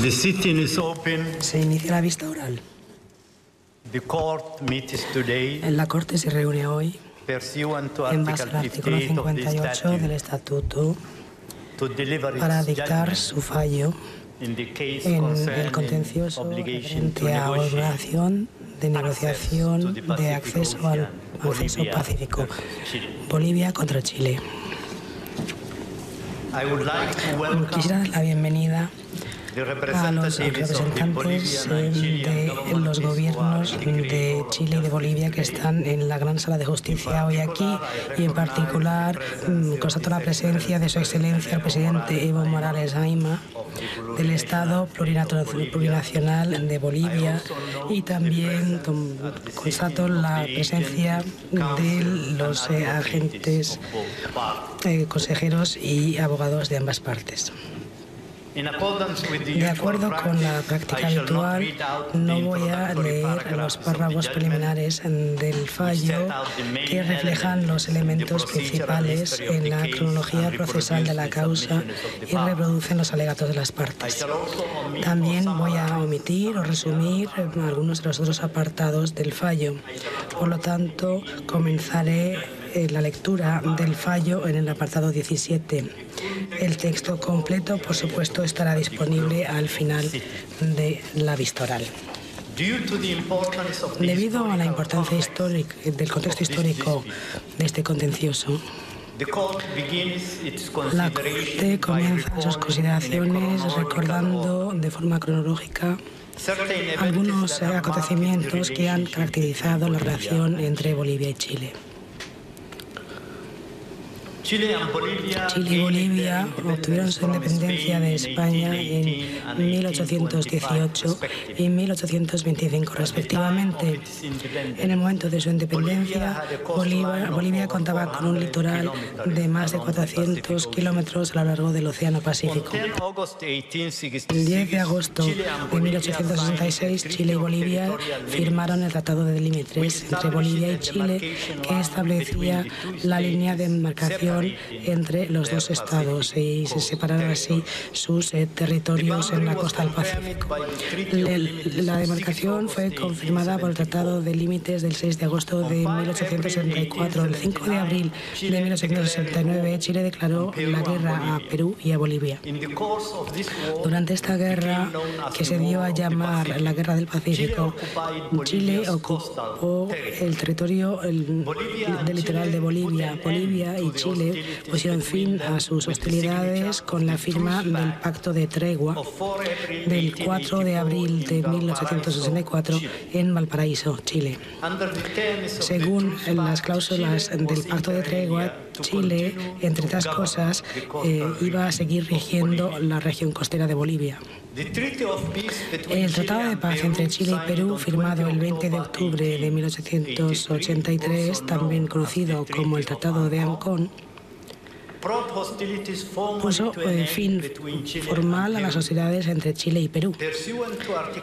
The sitting is open. Se inicia la vista oral. The court meets today La Corte se reúne hoy en base al artículo 58 del Estatuto para dictar su fallo en el contencioso referente a obligación de negociación de acceso al acceso pacífico. Bolivia contra Chile. Quisiera dar la bienvenida a los representantes de los gobiernos de Chile y de Bolivia que están en la gran sala de justicia hoy aquí, y en particular constato la presencia de Su Excelencia el presidente Evo Morales Ayma del Estado Plurinacional de Bolivia, y también constato la presencia de los agentes consejeros y abogados de ambas partes. De acuerdo con la práctica habitual, no voy a leer los párrafos preliminares del fallo que reflejan los elementos principales en la cronología procesal de la causa y reproducen los alegatos de las partes. También voy a omitir o resumir algunos de los otros apartados del fallo. Por lo tanto, comenzaré la lectura del fallo en el apartado 17. El texto completo, por supuesto, estará disponible al final de la vista oral. Debido a la importancia histórica del contexto histórico de este contencioso, la Corte comienza sus consideraciones recordando de forma cronológica algunos acontecimientos que han caracterizado la relación entre Bolivia y Chile. Chile y Bolivia obtuvieron su independencia de España en 1818 y 1825 respectivamente. En el momento de su independencia, Bolivia contaba con un litoral de más de 400 kilómetros a lo largo del Océano Pacífico. El 10 de agosto de 1866, Chile y Bolivia firmaron el Tratado de Límites entre Bolivia y Chile, que establecía la línea de demarcación entre los dos estados, y se separaron así sus territorios en la costa del Pacífico. La demarcación fue confirmada por el Tratado de Límites del 6 de agosto de 1864. El 5 de abril de 1869, Chile declaró la guerra a Perú y a Bolivia. Durante esta guerra, que se dio a llamar la Guerra del Pacífico, Chile ocupó el territorio del litoral de Bolivia. Bolivia y Chile pusieron fin a sus hostilidades con la firma del Pacto de Tregua del 4 de abril de 1864 en Valparaíso, Chile. Según las cláusulas del Pacto de Tregua, Chile, entre otras cosas, iba a seguir rigiendo la región costera de Bolivia. El Tratado de Paz entre Chile y Perú, firmado el 20 de octubre de 1883, también conocido como el Tratado de Ancón, puso fin formal a las hostilidades entre Chile y Perú.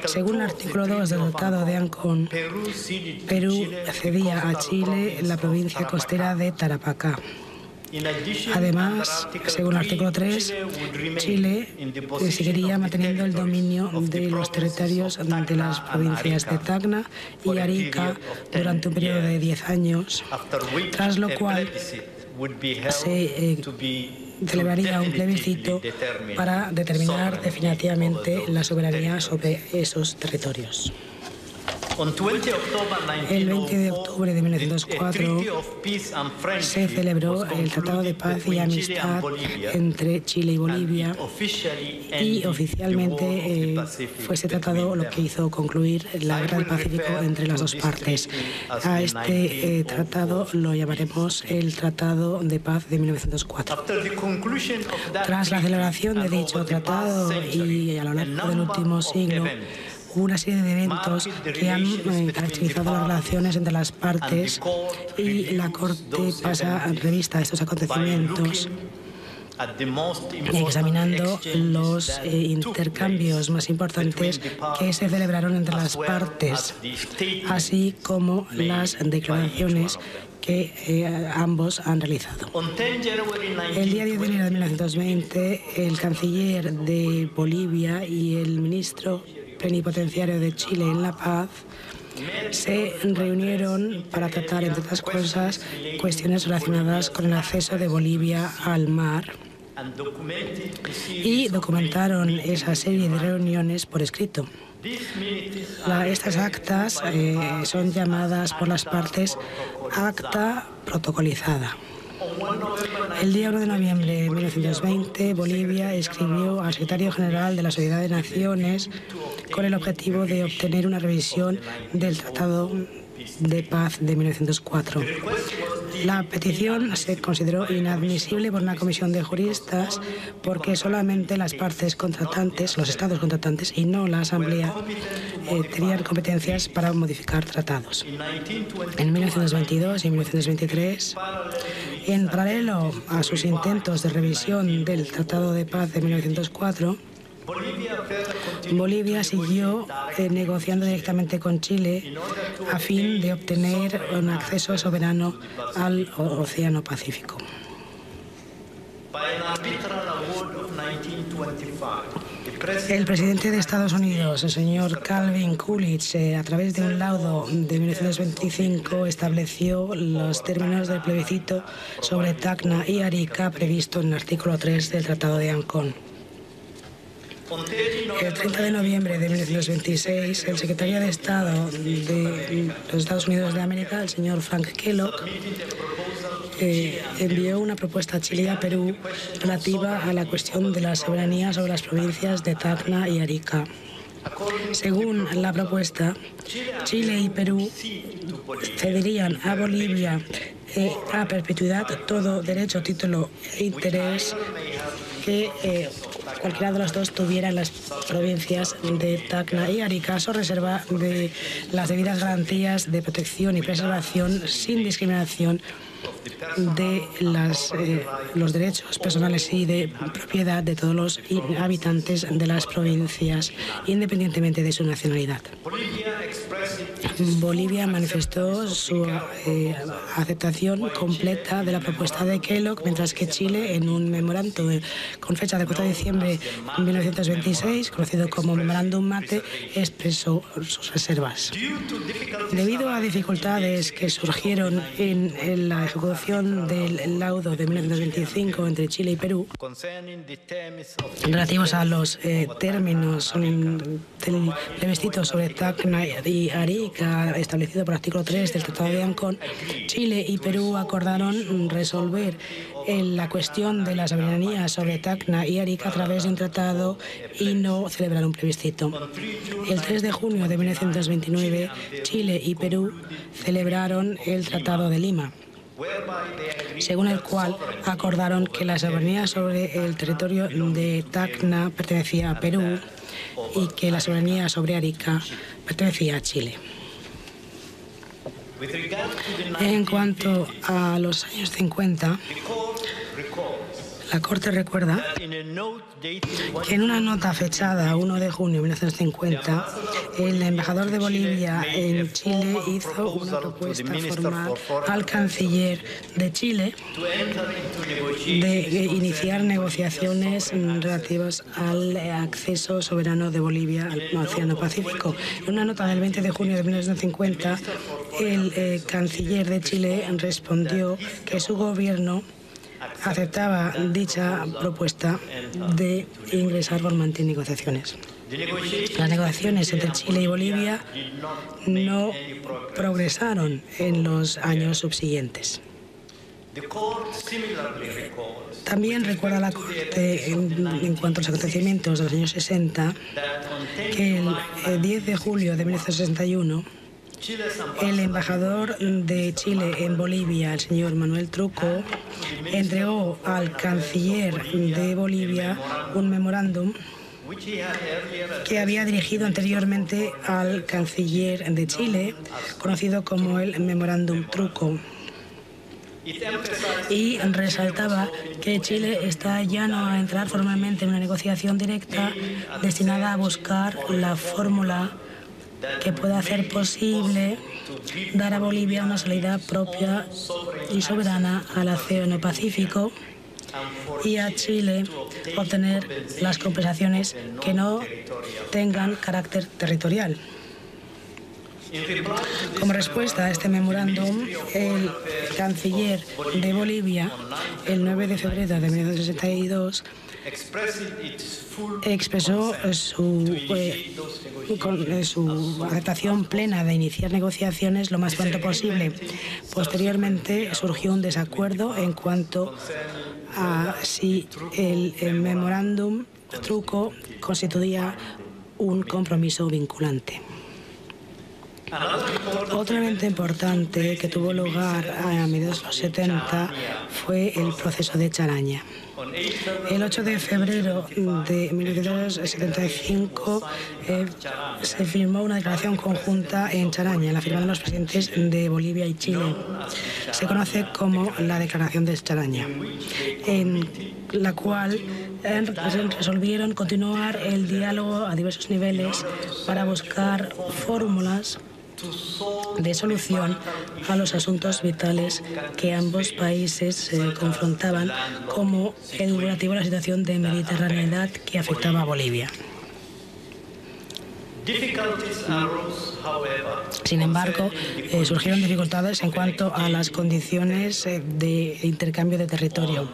Según el artículo 2 del Tratado de Ancón, Perú cedía a Chile la provincia costera de Tarapacá. Además, según el artículo 3, Chile seguiría manteniendo el dominio de los territorios de las provincias de Tacna y Arica durante un periodo de 10 años, tras lo cual se celebraría un plebiscito para determinar definitivamente la soberanía sobre esos territorios. El 20 de octubre de 1904 se celebró el Tratado de Paz y Amistad entre Chile y Bolivia, y oficialmente fue ese tratado lo que hizo concluir la Guerra del Pacífico entre las dos partes. A este tratado lo llamaremos el Tratado de Paz de 1904. Tras la celebración de dicho tratado y a lo largo del último siglo, hubo una serie de eventos que han caracterizado las relaciones entre las partes, y la Corte pasa revista a estos acontecimientos examinando los intercambios más importantes que se celebraron entre las partes, así como las declaraciones que ambos han realizado. El día 10 de enero de 1920, el canciller de Bolivia y el ministro plenipotenciario de Chile en La Paz se reunieron para tratar, entre otras cosas, cuestiones relacionadas con el acceso de Bolivia al mar y documentaron esa serie de reuniones por escrito. Estas actas son llamadas por las partes acta protocolizada. El día 1 de noviembre de 1920, Bolivia escribió al secretario general de la Sociedad de Naciones con el objetivo de obtener una revisión del Tratado de Paz de 1904. La petición se consideró inadmisible por una comisión de juristas porque solamente las partes contratantes, los estados contratantes y no la Asamblea, tenían competencias para modificar tratados. En 1922 y 1923, en paralelo a sus intentos de revisión del Tratado de Paz de 1904, Bolivia siguió negociando directamente con Chile a fin de obtener un acceso soberano al Océano Pacífico. El presidente de Estados Unidos, el señor Calvin Coolidge, a través de un laudo de 1925, estableció los términos del plebiscito sobre Tacna y Arica previsto en el artículo 3 del Tratado de Ancón. El 30 de noviembre de 1926, el secretario de Estado de los Estados Unidos de América, el señor Frank Kellogg, envió una propuesta a Chile y a Perú relativa a la cuestión de la soberanía sobre las provincias de Tacna y Arica. Según la propuesta, Chile y Perú cederían a Bolivia a perpetuidad todo derecho, título e interés que cualquiera de los dos tuviera en las provincias de Tacna y Arica, a reserva de las debidas garantías de protección y preservación sin discriminación de los derechos personales y de propiedad de todos los habitantes de las provincias, independientemente de su nacionalidad. Bolivia manifestó su aceptación completa de la propuesta de Kellogg, mientras que Chile, en un memorándum con fecha del 4 de diciembre de 1926, conocido como Memorándum Mate, expresó sus reservas. Debido a dificultades que surgieron en la ejecución del laudo de 1925 entre Chile y Perú, relativos a los términos del plebiscito sobre Tacna y Arica, establecido por el artículo 3 del Tratado de Ancón, Chile y Perú acordaron resolver la cuestión de la soberanía sobre Tacna y Arica a través de un tratado y no celebrar un plebiscito. El 3 de junio de 1929, Chile y Perú celebraron el Tratado de Lima, según el cual acordaron que la soberanía sobre el territorio de Tacna pertenecía a Perú y que la soberanía sobre Arica pertenecía a Chile. En cuanto a los años 50, la Corte recuerda que en una nota fechada 1 de junio de 1950, el embajador de Bolivia en Chile hizo una propuesta formal al canciller de Chile de iniciar negociaciones relativas al acceso soberano de Bolivia al Océano Pacífico. En una nota del 20 de junio de 1950, el canciller de Chile respondió que su gobierno aceptaba dicha propuesta de ingresar formalmente en negociaciones. Las negociaciones entre Chile y Bolivia no progresaron en los años subsiguientes. También recuerda la Corte, en cuanto a los acontecimientos de los años 60, que el 10 de julio de 1961, el embajador de Chile en Bolivia, el señor Manuel Truco, entregó al canciller de Bolivia un memorándum que había dirigido anteriormente al canciller de Chile, conocido como el Memorándum Truco. y resaltaba que Chile está llano a entrar formalmente en una negociación directa destinada a buscar la fórmula que pueda hacer posible dar a Bolivia una salida propia y soberana al Océano Pacífico y a Chile obtener las compensaciones que no tengan carácter territorial. Como respuesta a este memorándum, el canciller de Bolivia, el 9 de febrero de 1962, expresó su aceptación plena de iniciar negociaciones lo más pronto posible. Posteriormente surgió un desacuerdo en cuanto a si el memorándum truco constituía un compromiso vinculante. Otro evento importante que tuvo lugar a mediados de los 70 fue el proceso de Charaña. El 8 de febrero de 1975 se firmó una declaración conjunta en Charaña, la firmaron los presidentes de Bolivia y Chile. Se conoce como la Declaración de Charaña, en la cual resolvieron continuar el diálogo a diversos niveles para buscar fórmulas de solución a los asuntos vitales que ambos países confrontaban, como el relativo a la situación de mediterraneidad que afectaba a Bolivia. Sin embargo, surgieron dificultades en cuanto a las condiciones de intercambio de territorio.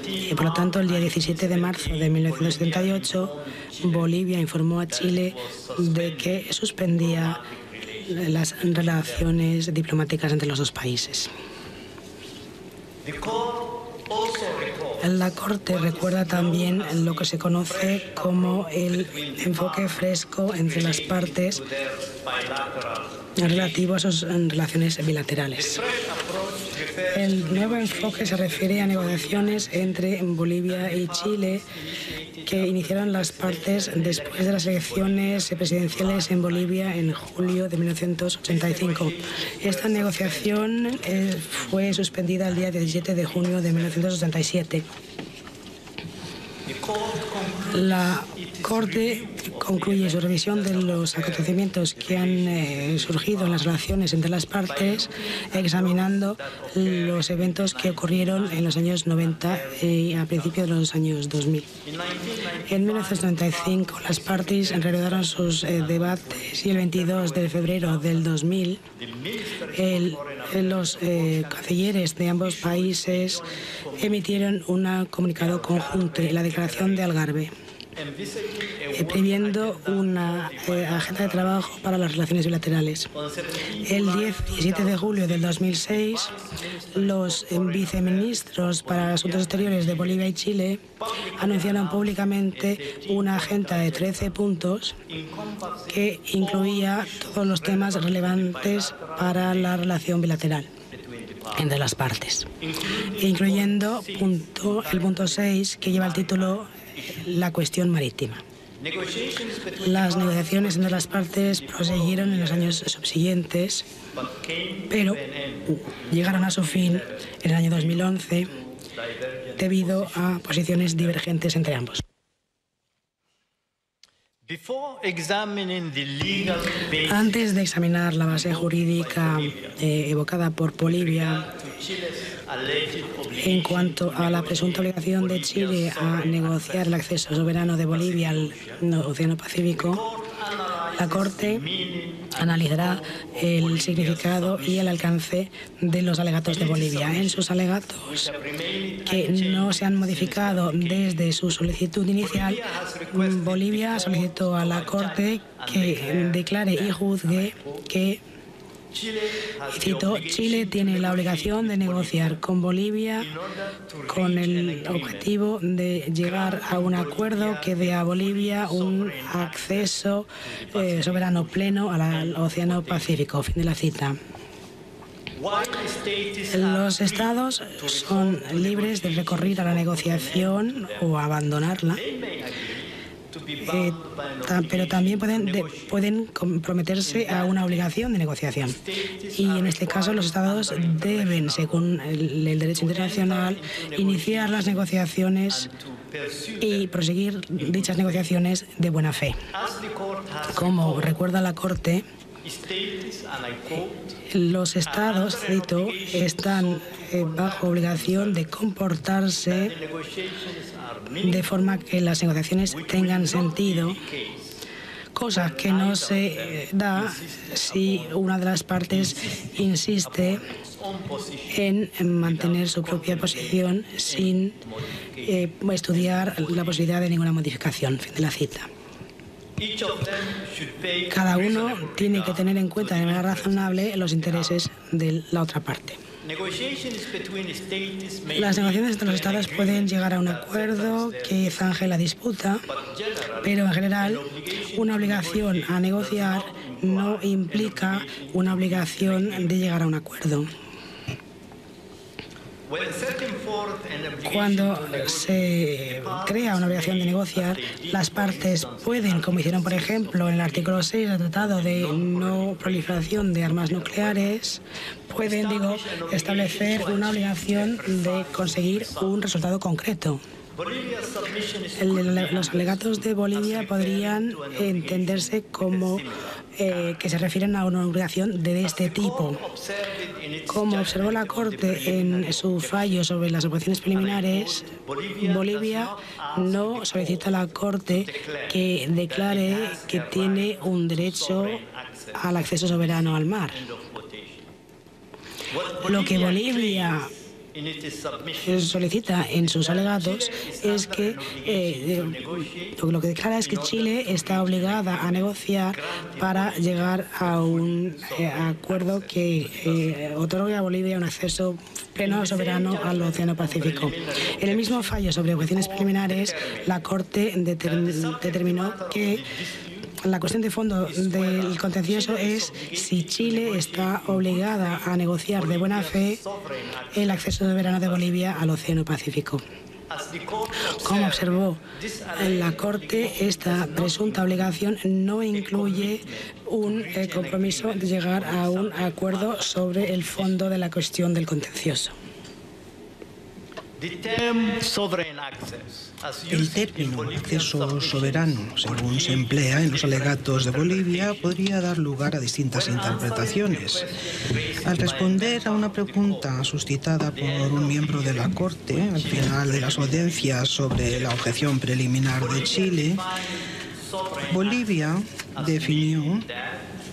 Y por lo tanto, el día 17 de marzo de 1978, Bolivia informó a Chile de que suspendía las relaciones diplomáticas entre los dos países. La Corte recuerda también lo que se conoce como el enfoque fresco entre las partes relativo a sus relaciones bilaterales. El nuevo enfoque se refiere a negociaciones entre Bolivia y Chile que iniciaron las partes después de las elecciones presidenciales en Bolivia en julio de 1985. Esta negociación fue suspendida el día 17 de junio de 1987. La Corte concluye su revisión de los acontecimientos que han surgido en las relaciones entre las partes, examinando los eventos que ocurrieron en los años 90 y a principios de los años 2000. En 1995, las partes reanudaron sus debates y el 22 de febrero del 2000, los cancilleres de ambos países emitieron un comunicado conjunto, la Declaración de Algarve, previendo una agenda de trabajo para las relaciones bilaterales. El 17 de julio del 2006, los viceministros para Asuntos Exteriores de Bolivia y Chile anunciaron públicamente una agenda de 13 puntos que incluía todos los temas relevantes para la relación bilateral entre las partes, incluyendo el punto 6, que lleva el título La cuestión marítima. Las negociaciones entre las partes prosiguieron en los años subsiguientes, pero llegaron a su fin en el año 2011 debido a posiciones divergentes entre ambos. Antes de examinar la base jurídica evocada por Bolivia en cuanto a la presunta obligación de Chile a negociar el acceso soberano de Bolivia al Océano Pacífico, la Corte analizará el significado y el alcance de los alegatos de Bolivia. En sus alegatos, que no se han modificado desde su solicitud inicial, Bolivia solicitó a la Corte que declare y juzgue que, y cito, Chile tiene la obligación de negociar con Bolivia con el objetivo de llegar a un acuerdo que dé a Bolivia un acceso soberano pleno al Océano Pacífico. Fin de la cita. Los estados son libres de recurrir a la negociación o abandonarla, pero también pueden comprometerse a una obligación de negociación. Y en este caso los Estados deben, según el derecho internacional, iniciar las negociaciones y proseguir dichas negociaciones de buena fe. Como recuerda la Corte, los Estados, cito, están bajo obligación de comportarse de forma que las negociaciones tengan sentido, cosa que no se da si una de las partes insiste en mantener su propia posición sin estudiar la posibilidad de ninguna modificación. Fin de la cita. Cada uno tiene que tener en cuenta de manera razonable los intereses de la otra parte. Las negociaciones entre los Estados pueden llegar a un acuerdo que zanje la disputa, pero en general una obligación a negociar no implica una obligación de llegar a un acuerdo. Cuando se crea una obligación de negociar, las partes pueden, como hicieron por ejemplo en el artículo 6 del Tratado de No Proliferación de Armas Nucleares, pueden, establecer una obligación de conseguir un resultado concreto. Los alegatos de Bolivia podrían entenderse como que se refieren a una obligación de este tipo. Como observó la Corte en su fallo sobre las objeciones preliminares, Bolivia no solicita a la Corte que declare que tiene un derecho al acceso soberano al mar. Lo que Bolivia solicita en sus alegatos es que lo que declara es que Chile está obligada a negociar para llegar a un acuerdo que otorgue a Bolivia un acceso pleno soberano al Océano Pacífico. En el mismo fallo sobre objeciones preliminares, la Corte determinó que la cuestión de fondo del contencioso es si Chile está obligada a negociar de buena fe el acceso soberano de Bolivia al Océano Pacífico. Como observó la Corte, esta presunta obligación no incluye un compromiso de llegar a un acuerdo sobre el fondo de la cuestión del contencioso. El término acceso soberano, según se emplea en los alegatos de Bolivia, podría dar lugar a distintas interpretaciones. Al responder a una pregunta suscitada por un miembro de la Corte al final de las audiencias sobre la objeción preliminar de Chile, Bolivia definió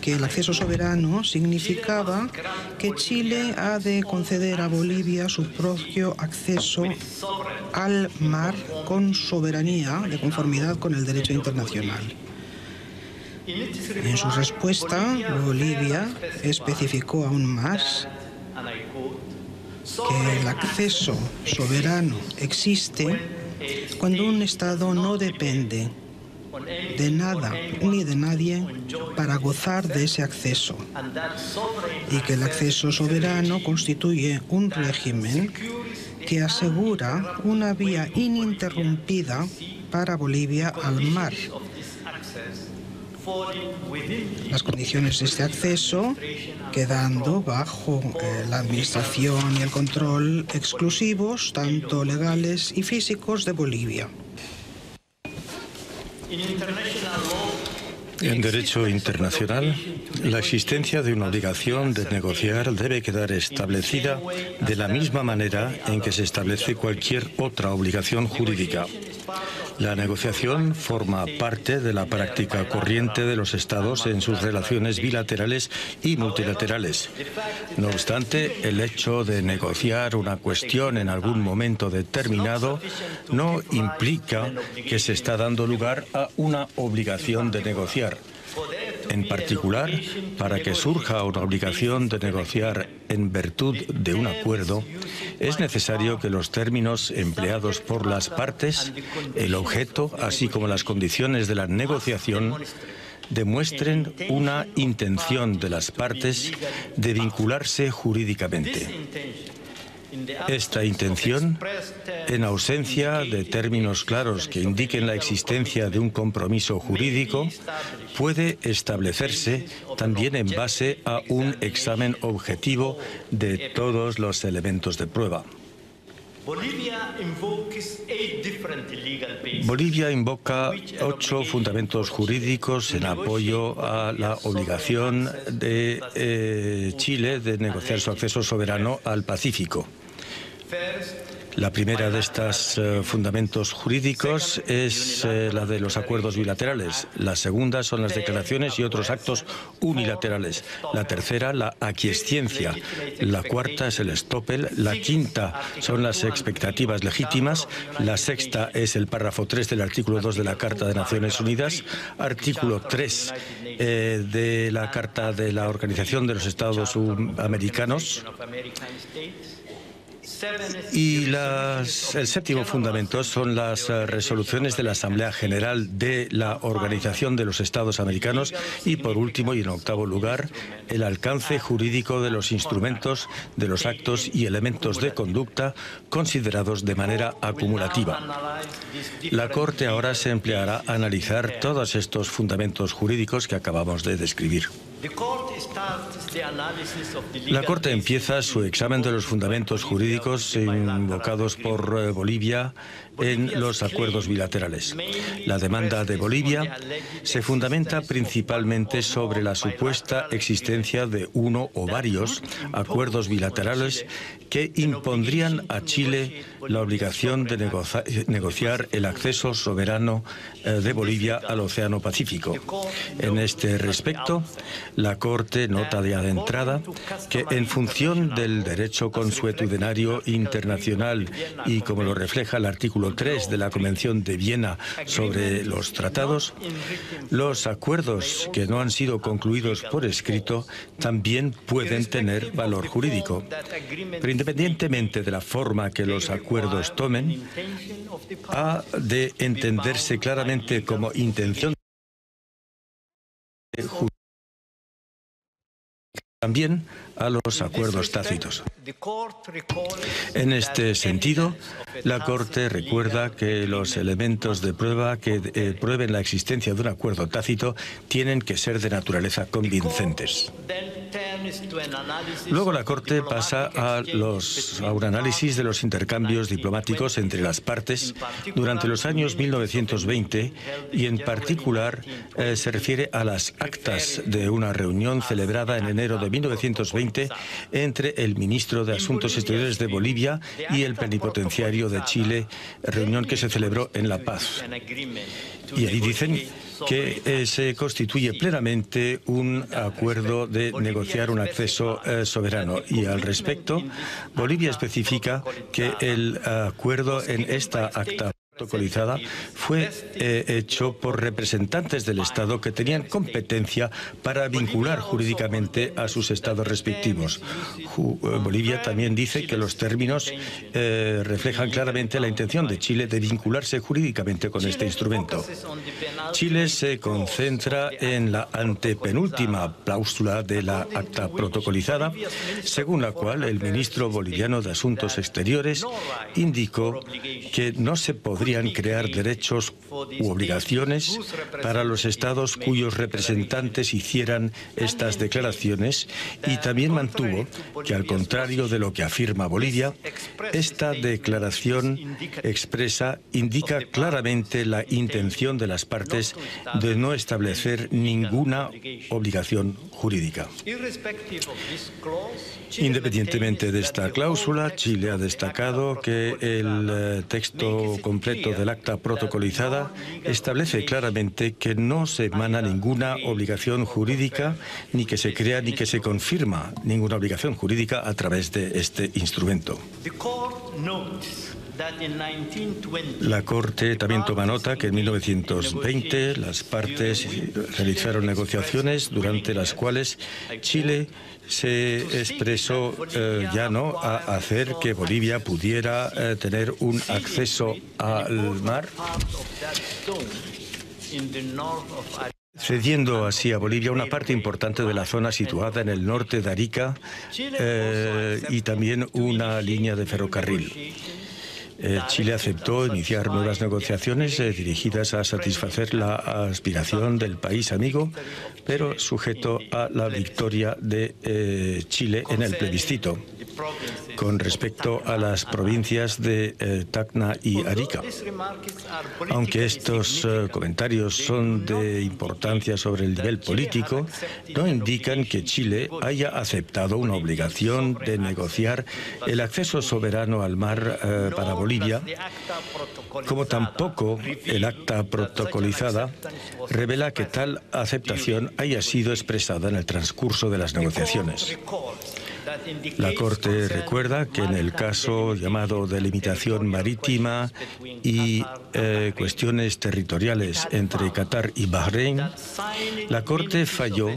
que el acceso soberano significaba que Chile ha de conceder a Bolivia su propio acceso al mar con soberanía de conformidad con el derecho internacional. En su respuesta, Bolivia especificó aún más que el acceso soberano existe cuando un Estado no depende de nada ni de nadie para gozar de ese acceso, y que el acceso soberano constituye un régimen que asegura una vía ininterrumpida para Bolivia al mar. Las condiciones de este acceso quedando bajo la administración y el control exclusivos, tanto legales y físicos, de Bolivia. En derecho internacional, la existencia de una obligación de negociar debe quedar establecida de la misma manera en que se establece cualquier otra obligación jurídica. La negociación forma parte de la práctica corriente de los Estados en sus relaciones bilaterales y multilaterales. No obstante, el hecho de negociar una cuestión en algún momento determinado no implica que se está dando lugar a una obligación de negociar. En particular, para que surja una obligación de negociar en virtud de un acuerdo, es necesario que los términos empleados por las partes, el objeto, así como las condiciones de la negociación, demuestren una intención de las partes de vincularse jurídicamente. Esta intención, en ausencia de términos claros que indiquen la existencia de un compromiso jurídico, puede establecerse también en base a un examen objetivo de todos los elementos de prueba. Bolivia invoca 8 fundamentos jurídicos en apoyo a la obligación de Chile de negociar su acceso soberano al Pacífico. La primera de estos fundamentos jurídicos es la de los acuerdos bilaterales. La segunda son las declaraciones y otros actos unilaterales. La tercera, la aquiescencia. La cuarta es el estoppel. La quinta son las expectativas legítimas. La sexta es el párrafo 3 del artículo 2 de la Carta de Naciones Unidas. Artículo 3 de la Carta de la Organización de los Estados Americanos. Y el séptimo fundamento son las resoluciones de la Asamblea General de la Organización de los Estados Americanos y, por último y en octavo lugar, el alcance jurídico de los instrumentos, de los actos y elementos de conducta considerados de manera acumulativa. La Corte ahora se empleará a analizar todos estos fundamentos jurídicos que acabamos de describir. La Corte empieza su examen de los fundamentos jurídicos invocados por Bolivia en los acuerdos bilaterales. La demanda de Bolivia se fundamenta principalmente sobre la supuesta existencia de uno o varios acuerdos bilaterales que impondrían a Chile la obligación de negociar el acceso soberano de Bolivia al Océano Pacífico. En este respecto, la Corte nota de entrada que, en función del derecho consuetudinario internacional y como lo refleja el artículo 3 de la Convención de Viena sobre los tratados, los acuerdos que no han sido concluidos por escrito también pueden tener valor jurídico. Pero independientemente de la forma que los acuerdos tomen, ha de entenderse claramente como intención también a los acuerdos tácitos. En este sentido, la Corte recuerda que los elementos de prueba que prueben la existencia de un acuerdo tácito tienen que ser de naturaleza convincentes. Luego la Corte pasa a un análisis de los intercambios diplomáticos entre las partes durante los años 1920 y en particular se refiere a las actas de una reunión celebrada en enero de 1920 entre el ministro de Asuntos Exteriores de Bolivia y el plenipotenciario de Chile, reunión que se celebró en La Paz. Y ahí dicen que se constituye plenamente un acuerdo de negociar un acceso soberano. Y al respecto, Bolivia especifica que el acuerdo en esta acta protocolizada fue hecho por representantes del Estado que tenían competencia para vincular jurídicamente a sus estados respectivos. Bolivia también dice que los términos reflejan claramente la intención de Chile de vincularse jurídicamente con este instrumento. Chile se concentra en la antepenúltima cláusula de la acta protocolizada, según la cual el ministro boliviano de Asuntos Exteriores indicó que no se podrían crear derechos u obligaciones para los estados cuyos representantes hicieran estas declaraciones y también mantuvo que, al contrario de lo que afirma Bolivia, esta declaración expresa indica claramente la intención de las partes de no establecer ninguna obligación jurídica. Independientemente de esta cláusula, Chile ha destacado que el texto completo del acta protocolizada establece claramente que no se emana ninguna obligación jurídica, ni que se crea ni que se confirma ninguna obligación jurídica a través de este instrumento. La Corte también toma nota que en 1920 las partes realizaron negociaciones durante las cuales Chile se expresó a hacer que Bolivia pudiera tener un acceso al mar cediendo así a Bolivia una parte importante de la zona situada en el norte de Arica y también una línea de ferrocarril. Chile aceptó iniciar nuevas negociaciones dirigidas a satisfacer la aspiración del país amigo, pero sujeto a la victoria de Chile en el plebiscito. Con respecto a las provincias de Tacna y Arica, aunque estos comentarios son de importancia sobre el nivel político, no indican que Chile haya aceptado una obligación de negociar el acceso soberano al mar para Bolivia, como tampoco el acta protocolizada revela que tal aceptación haya sido expresada en el transcurso de las negociaciones. La Corte recuerda que en el caso llamado delimitación marítima y cuestiones territoriales entre Qatar y Bahrein, la Corte falló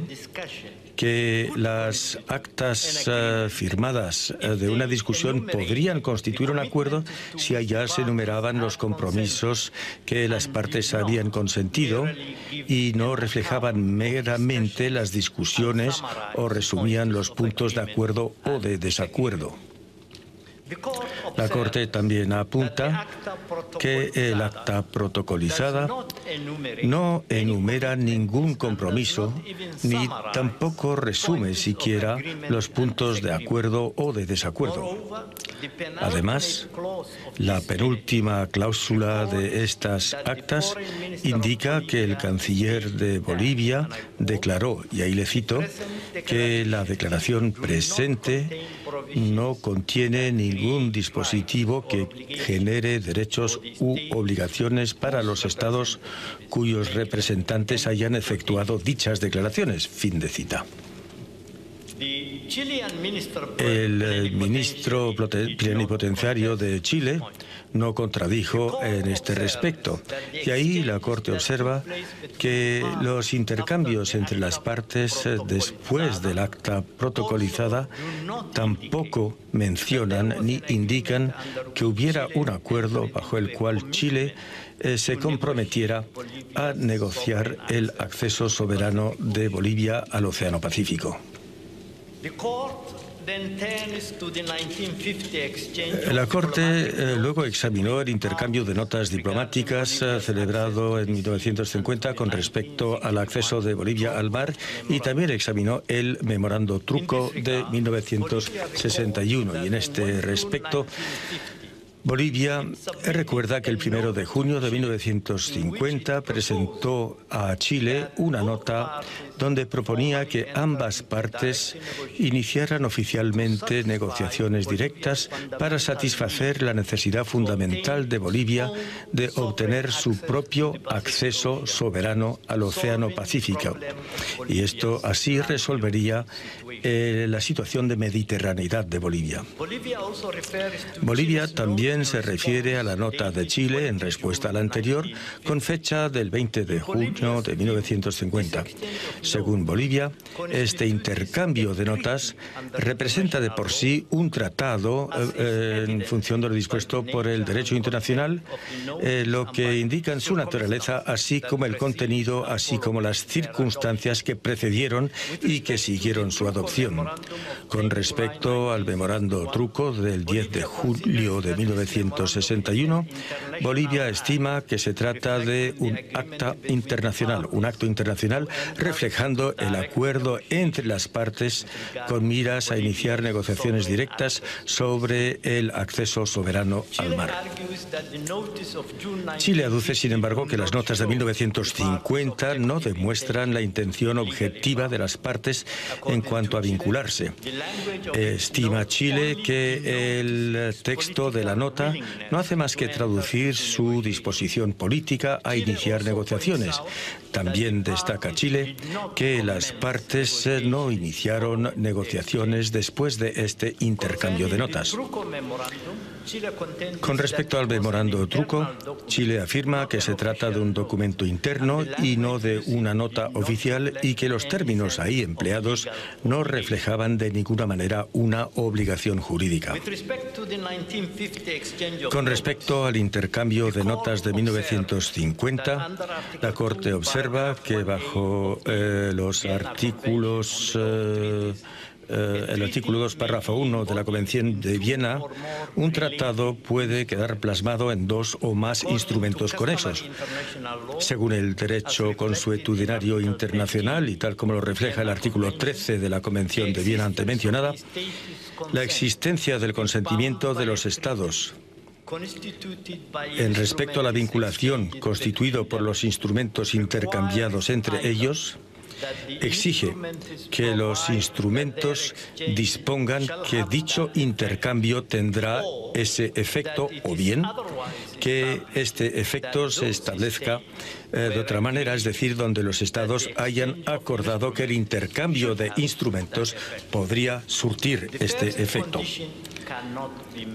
que las actas firmadas de una discusión podrían constituir un acuerdo si allá se enumeraban los compromisos que las partes habían consentido y no reflejaban meramente las discusiones o resumían los puntos de acuerdo o de desacuerdo. La Corte también apunta que el acta protocolizada no enumera ningún compromiso ni tampoco resume siquiera los puntos de acuerdo o de desacuerdo. Además, la penúltima cláusula de estas actas indica que el canciller de Bolivia declaró, y ahí le cito, que la declaración presente no contiene ningún dispositivo que genere derechos u obligaciones para los estados cuyos representantes hayan efectuado dichas declaraciones. Fin de cita. El ministro plenipotenciario de Chile no contradijo en este respecto. Y ahí la Corte observa que los intercambios entre las partes después del acta protocolizada tampoco mencionan ni indican que hubiera un acuerdo bajo el cual Chile se comprometiera a negociar el acceso soberano de Bolivia al Océano Pacífico. La Corte luego examinó el intercambio de notas diplomáticas celebrado en 1950 con respecto al acceso de Bolivia al mar y también examinó el memorando truco de 1961. Y en este respecto, Bolivia recuerda que el 1 de junio de 1950 presentó a Chile una nota donde proponía que ambas partes iniciaran oficialmente negociaciones directas para satisfacer la necesidad fundamental de Bolivia de obtener su propio acceso soberano al Océano Pacífico. Y esto así resolvería la situación de mediterraneidad de Bolivia. Bolivia también se refiere a la nota de Chile en respuesta a la anterior, con fecha del 20 de junio de 1950. Según Bolivia, este intercambio de notas representa de por sí un tratado en función de lo dispuesto por el derecho internacional, lo que indica en su naturaleza, así como el contenido, así como las circunstancias que precedieron y que siguieron su adopción. Con respecto al memorando truco del 10 de julio de 1961, Bolivia estima que se trata de un acto internacional reflejando el acuerdo entre las partes con miras a iniciar negociaciones directas sobre el acceso soberano al mar. Chile aduce, sin embargo, que las notas de 1950 no demuestran la intención objetiva de las partes en cuanto a vincularse. Estima Chile que el texto de la nota no hace más que traducir su disposición política a iniciar negociaciones. También destaca Chile que las partes no iniciaron negociaciones después de este intercambio de notas. Con respecto al memorando truco, Chile afirma que se trata de un documento interno y no de una nota oficial y que los términos ahí empleados no reflejaban de ninguna manera una obligación jurídica. Con respecto al intercambio de notas de 1950, la Corte observa que bajo los artículos el artículo 2, párrafo 1 de la Convención de Viena, un tratado puede quedar plasmado en dos o más instrumentos conexos. Según el derecho consuetudinario internacional y tal como lo refleja el artículo 13 de la Convención de Viena antemencionada, la existencia del consentimiento de los Estados en respecto a la vinculación constituido por los instrumentos intercambiados entre ellos exige que los instrumentos dispongan que dicho intercambio tendrá ese efecto o bien que este efecto se establezca de otra manera, es decir, donde los Estados hayan acordado que el intercambio de instrumentos podría surtir este efecto.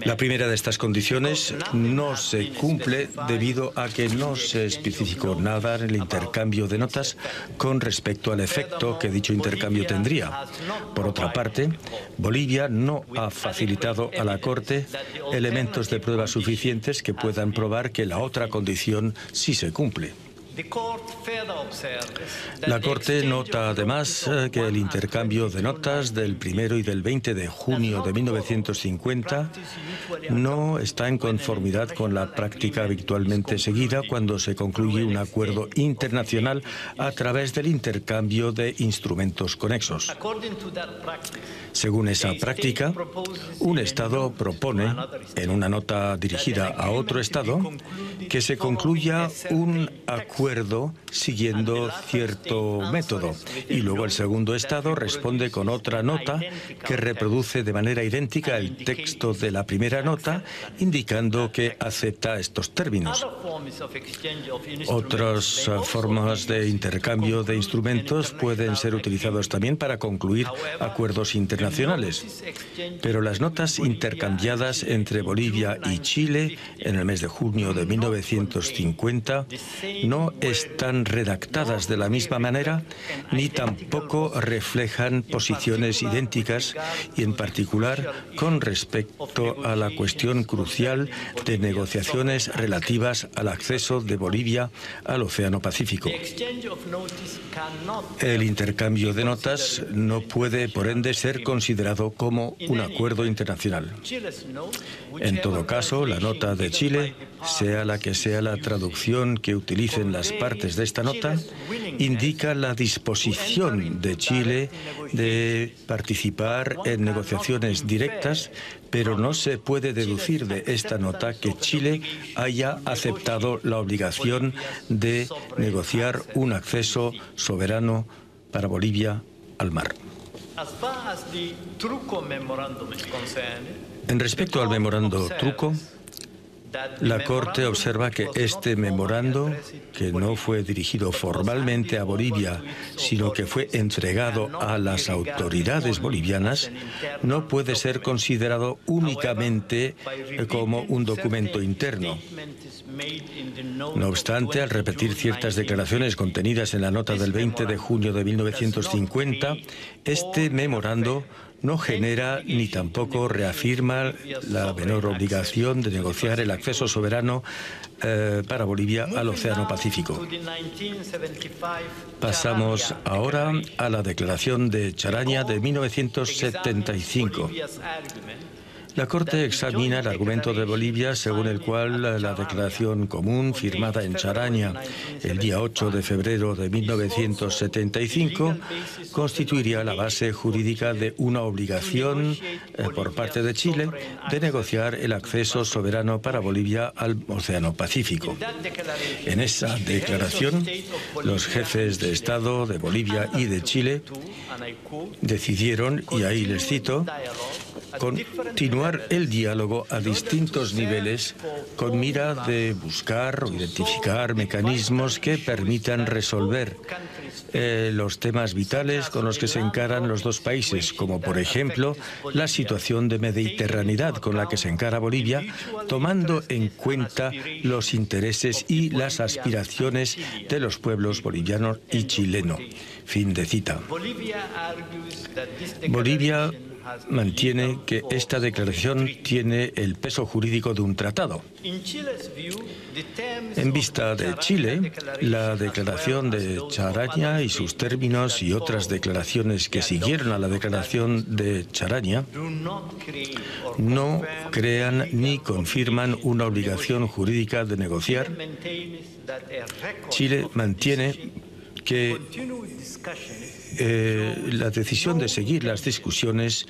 La primera de estas condiciones no se cumple debido a que no se especificó nada en el intercambio de notas con respecto al efecto que dicho intercambio tendría. Por otra parte, Bolivia no ha facilitado a la Corte elementos de prueba suficientes que puedan probar que la otra condición sí se cumple. La Corte nota además que el intercambio de notas del 1 y del 20 de junio de 1950 no está en conformidad con la práctica habitualmente seguida cuando se concluye un acuerdo internacional a través del intercambio de instrumentos conexos. Según esa práctica, un Estado propone, en una nota dirigida a otro Estado, que se concluya un acuerdo siguiendo cierto método y luego el segundo Estado responde con otra nota que reproduce de manera idéntica el texto de la primera nota, indicando que acepta estos términos. Otras formas de intercambio de instrumentos pueden ser utilizados también para concluir acuerdos internacionales, pero las notas intercambiadas entre Bolivia y Chile en el mes de junio de 1950 no están redactadas de la misma manera ni tampoco reflejan posiciones idénticas y en particular con respecto a la cuestión crucial de negociaciones relativas al acceso de Bolivia al Océano Pacífico. El intercambio de notas no puede, por ende, ser considerado como un acuerdo internacional. En todo caso, la nota de Chile, sea la que sea la traducción que utilicen las partes de esta nota, indica la disposición de Chile de participar en negociaciones directas, pero no se puede deducir de esta nota que Chile haya aceptado la obligación de negociar un acceso soberano para Bolivia al mar. En respecto al memorando truco, la Corte observa que este memorando, que no fue dirigido formalmente a Bolivia, sino que fue entregado a las autoridades bolivianas, no puede ser considerado únicamente como un documento interno. No obstante, al repetir ciertas declaraciones contenidas en la nota del 20 de junio de 1950, este memorando no genera ni tampoco reafirma la menor obligación de negociar el acceso soberano para Bolivia al Océano Pacífico. Pasamos ahora a la declaración de Charaña de 1975. La Corte examina el argumento de Bolivia según el cual la declaración común firmada en Charaña el día 8 de febrero de 1975 constituiría la base jurídica de una obligación por parte de Chile de negociar el acceso soberano para Bolivia al Océano Pacífico. En esa declaración, los jefes de Estado de Bolivia y de Chile decidieron, y ahí les cito, continuar el diálogo a distintos niveles con mira de buscar o identificar mecanismos que permitan resolver los temas vitales con los que se encaran los dos países, como por ejemplo la situación de mediterraneidad con la que se encara Bolivia, tomando en cuenta los intereses y las aspiraciones de los pueblos boliviano y chileno. Fin de cita. Bolivia mantiene que esta declaración tiene el peso jurídico de un tratado. En vista de Chile, la declaración de Charaña y sus términos y otras declaraciones que siguieron a la declaración de Charaña no crean ni confirman una obligación jurídica de negociar. Chile mantiene que la decisión de seguir las discusiones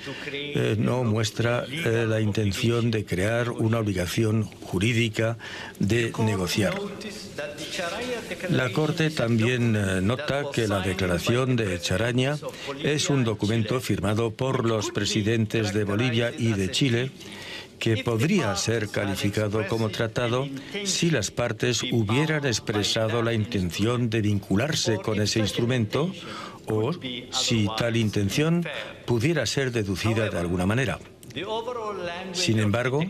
no muestra la intención de crear una obligación jurídica de negociar. La Corte también nota que la declaración de Charaña es un documento firmado por los presidentes de Bolivia y de Chile que podría ser calificado como tratado si las partes hubieran expresado la intención de vincularse con ese instrumento o si tal intención pudiera ser deducida de alguna manera. Sin embargo,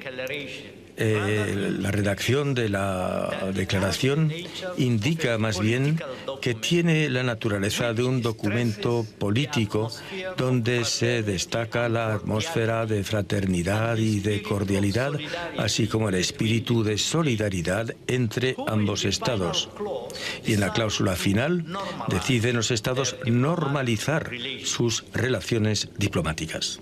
la redacción de la declaración indica más bien que tiene la naturaleza de un documento político donde se destaca la atmósfera de fraternidad y de cordialidad, así como el espíritu de solidaridad entre ambos estados. Y en la cláusula final deciden los estados normalizar sus relaciones diplomáticas.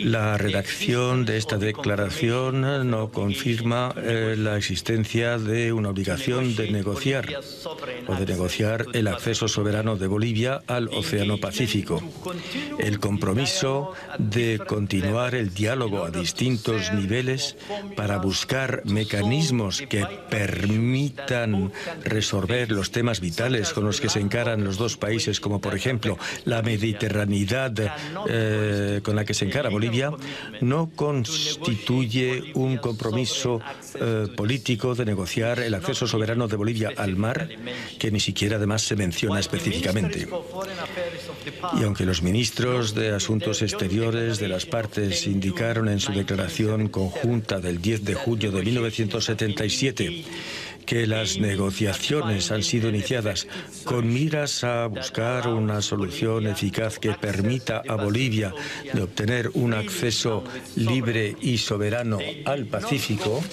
La redacción de esta declaración no confirma la existencia de una obligación de negociar el acceso soberano de Bolivia al Océano Pacífico. El compromiso de continuar el diálogo a distintos niveles para buscar mecanismos que permitan resolver los temas vitales con los que se encaran los dos países, como por ejemplo la mediterraneidad con la que se encara Bolivia, no constituye un compromiso político de negociar el acceso soberano de Bolivia al mar, que ni siquiera además se menciona específicamente. Y aunque los ministros de Asuntos Exteriores de las partes indicaron en su declaración conjunta del 10 de junio de 1977 que las negociaciones han sido iniciadas con miras a buscar una solución eficaz que permita a Bolivia de obtener un acceso libre y soberano al Pacífico,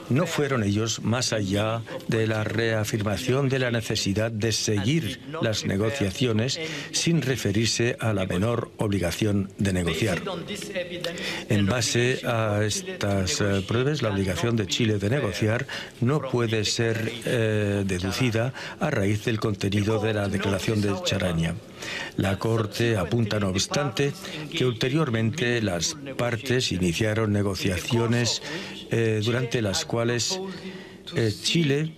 no fueron ellos más allá de la reafirmación de la necesidad de seguir las negociaciones sin referirse a la menor obligación de negociar. En base a estas pruebas, la obligación de Chile de negociar no puede ser deducida a raíz del contenido de la declaración de Charaña. La Corte apunta, no obstante, que ulteriormente las partes iniciaron negociaciones durante las cuales Chile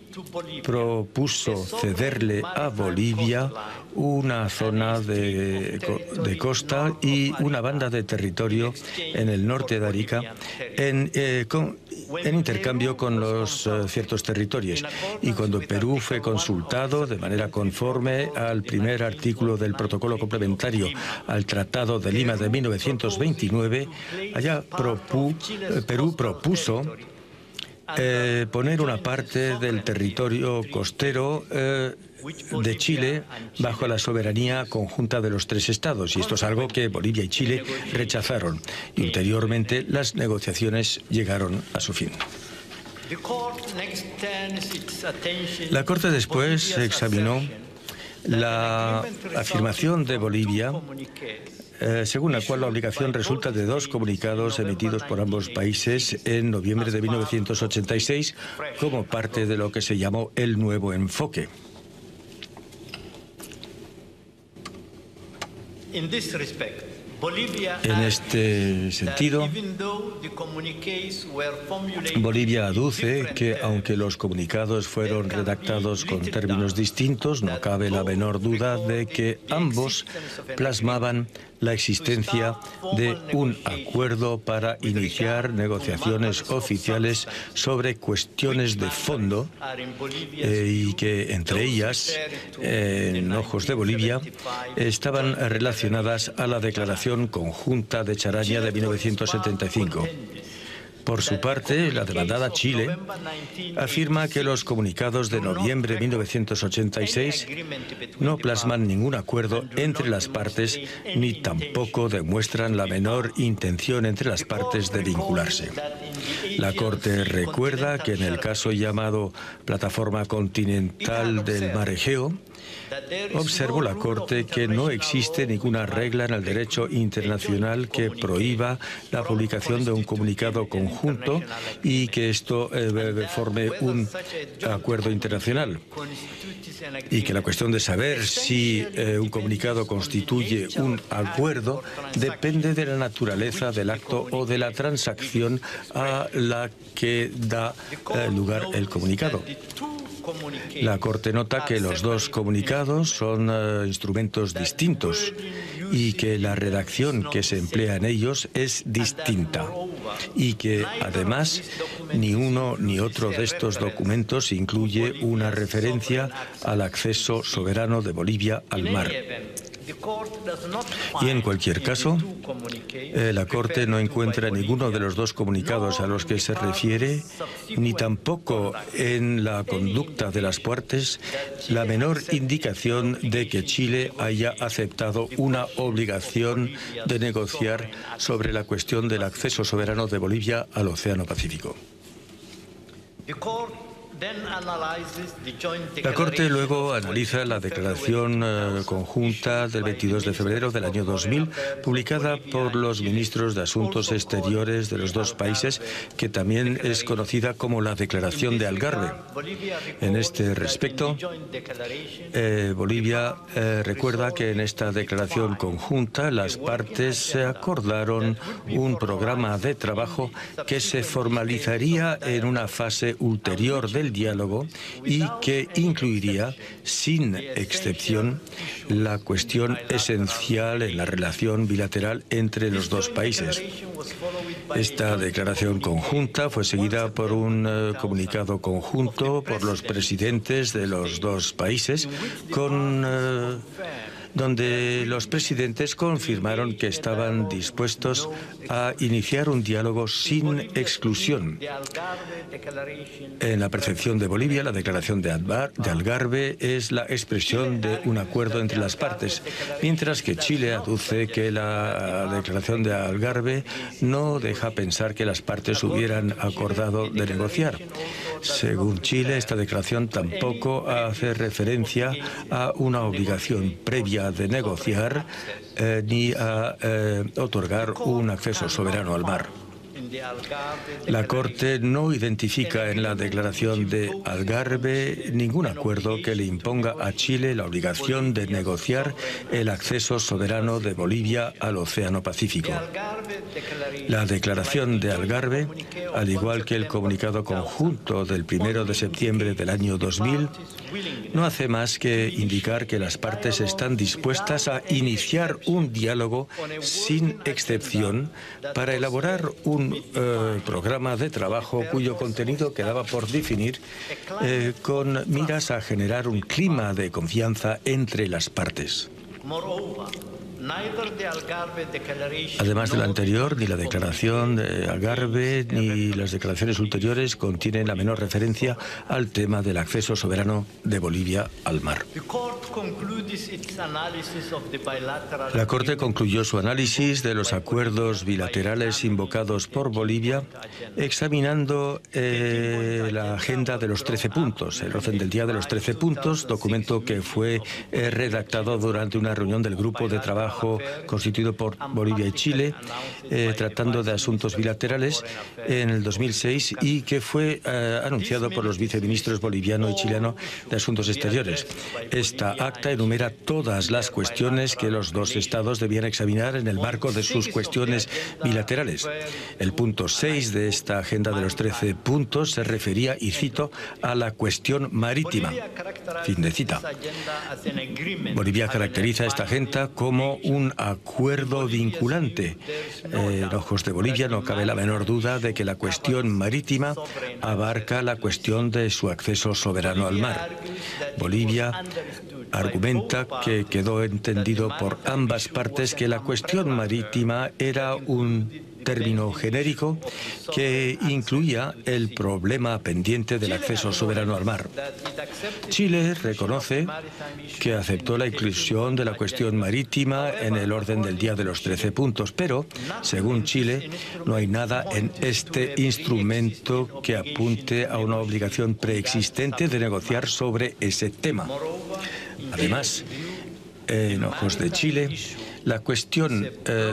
propuso cederle a Bolivia una zona de costa y una banda de territorio en el norte de Arica en intercambio con los ciertos territorios. Y cuando Perú fue consultado de manera conforme al primer artículo del protocolo complementario al Tratado de Lima de 1929, Perú propuso poner una parte del territorio costero de Chile bajo la soberanía conjunta de los tres estados, y esto es algo que Bolivia y Chile rechazaron, y ulteriormente las negociaciones llegaron a su fin. La Corte después examinó la afirmación de Bolivia según la cual la obligación resulta de dos comunicados emitidos por ambos países en noviembre de 1986 como parte de lo que se llamó el nuevo enfoque. En este sentido, Bolivia aduce que, aunque los comunicados fueron redactados con términos distintos, no cabe la menor duda de que ambos plasmaban la existencia de un acuerdo para iniciar negociaciones oficiales sobre cuestiones de fondo y que, entre ellas, en ojos de Bolivia, estaban relacionadas a la Declaración Conjunta de Charaña de 1975. Por su parte, la demandada Chile afirma que los comunicados de noviembre de 1986 no plasman ningún acuerdo entre las partes ni tampoco demuestran la menor intención entre las partes de vincularse. La Corte recuerda que en el caso llamado Plataforma Continental del Mar Egeo, observó la Corte que no existe ninguna regla en el derecho internacional que prohíba la publicación de un comunicado conjunto y que esto forme un acuerdo internacional. Y que la cuestión de saber si un comunicado constituye un acuerdo depende de la naturaleza del acto o de la transacción a la que da lugar el comunicado. La Corte nota que los dos comunicados son instrumentos distintos y que la redacción que se emplea en ellos es distinta y que, además, ni uno ni otro de estos documentos incluye una referencia al acceso soberano de Bolivia al mar. Y en cualquier caso, la Corte no encuentra ninguno de los dos comunicados a los que se refiere, ni tampoco en la conducta de las partes, la menor indicación de que Chile haya aceptado una obligación de negociar sobre la cuestión del acceso soberano de Bolivia al Océano Pacífico. La Corte luego analiza la declaración conjunta del 22 de febrero del año 2000, publicada por los ministros de Asuntos Exteriores de los dos países, que también es conocida como la Declaración de Algarve. En este respecto, Bolivia recuerda que en esta declaración conjunta las partes se acordaron un programa de trabajo que se formalizaría en una fase ulterior del diálogo y que incluiría, sin excepción, la cuestión esencial en la relación bilateral entre los dos países. Esta declaración conjunta fue seguida por un comunicado conjunto por los presidentes de los dos países, donde los presidentes confirmaron que estaban dispuestos a iniciar un diálogo sin exclusión. En la percepción de Bolivia, la declaración de Algarve es la expresión de un acuerdo entre las partes, mientras que Chile aduce que la declaración de Algarve no deja pensar que las partes hubieran acordado de negociar. Según Chile, esta declaración tampoco hace referencia a una obligación previa de negociar ni a otorgar un acceso soberano al mar. La Corte no identifica en la declaración de Algarve ningún acuerdo que le imponga a Chile la obligación de negociar el acceso soberano de Bolivia al Océano Pacífico. La declaración de Algarve, al igual que el comunicado conjunto del 1 de septiembre del año 2000, no hace más que indicar que las partes están dispuestas a iniciar un diálogo sin excepción para elaborar un programa de trabajo cuyo contenido quedaba por definir con miras a generar un clima de confianza entre las partes. Además de lo anterior, ni la declaración de Algarve ni las declaraciones ulteriores contienen la menor referencia al tema del acceso soberano de Bolivia al mar. La Corte concluyó su análisis de los acuerdos bilaterales invocados por Bolivia examinando la agenda de los 13 puntos, el orden del día de los 13 puntos, documento que fue redactado durante una reunión del Grupo de Trabajo trabajo constituido por Bolivia y Chile, tratando de asuntos bilaterales en el 2006 y que fue anunciado por los viceministros boliviano y chileno de Asuntos Exteriores. Esta acta enumera todas las cuestiones que los dos estados debían examinar en el marco de sus cuestiones bilaterales. El punto 6 de esta agenda de los 13 puntos se refería, y cito, a la cuestión marítima. Fin de cita. Bolivia caracteriza esta agenda como un acuerdo vinculante. En ojos de Bolivia no cabe la menor duda de que la cuestión marítima abarca la cuestión de su acceso soberano al mar. Bolivia argumenta que quedó entendido por ambas partes que la cuestión marítima era un término genérico que incluía el problema pendiente del acceso soberano al mar. Chile reconoce que aceptó la inclusión de la cuestión marítima en el orden del día de los 13 puntos, pero, según Chile, no hay nada en este instrumento que apunte a una obligación preexistente de negociar sobre ese tema. Además, en ojos de Chile, la cuestión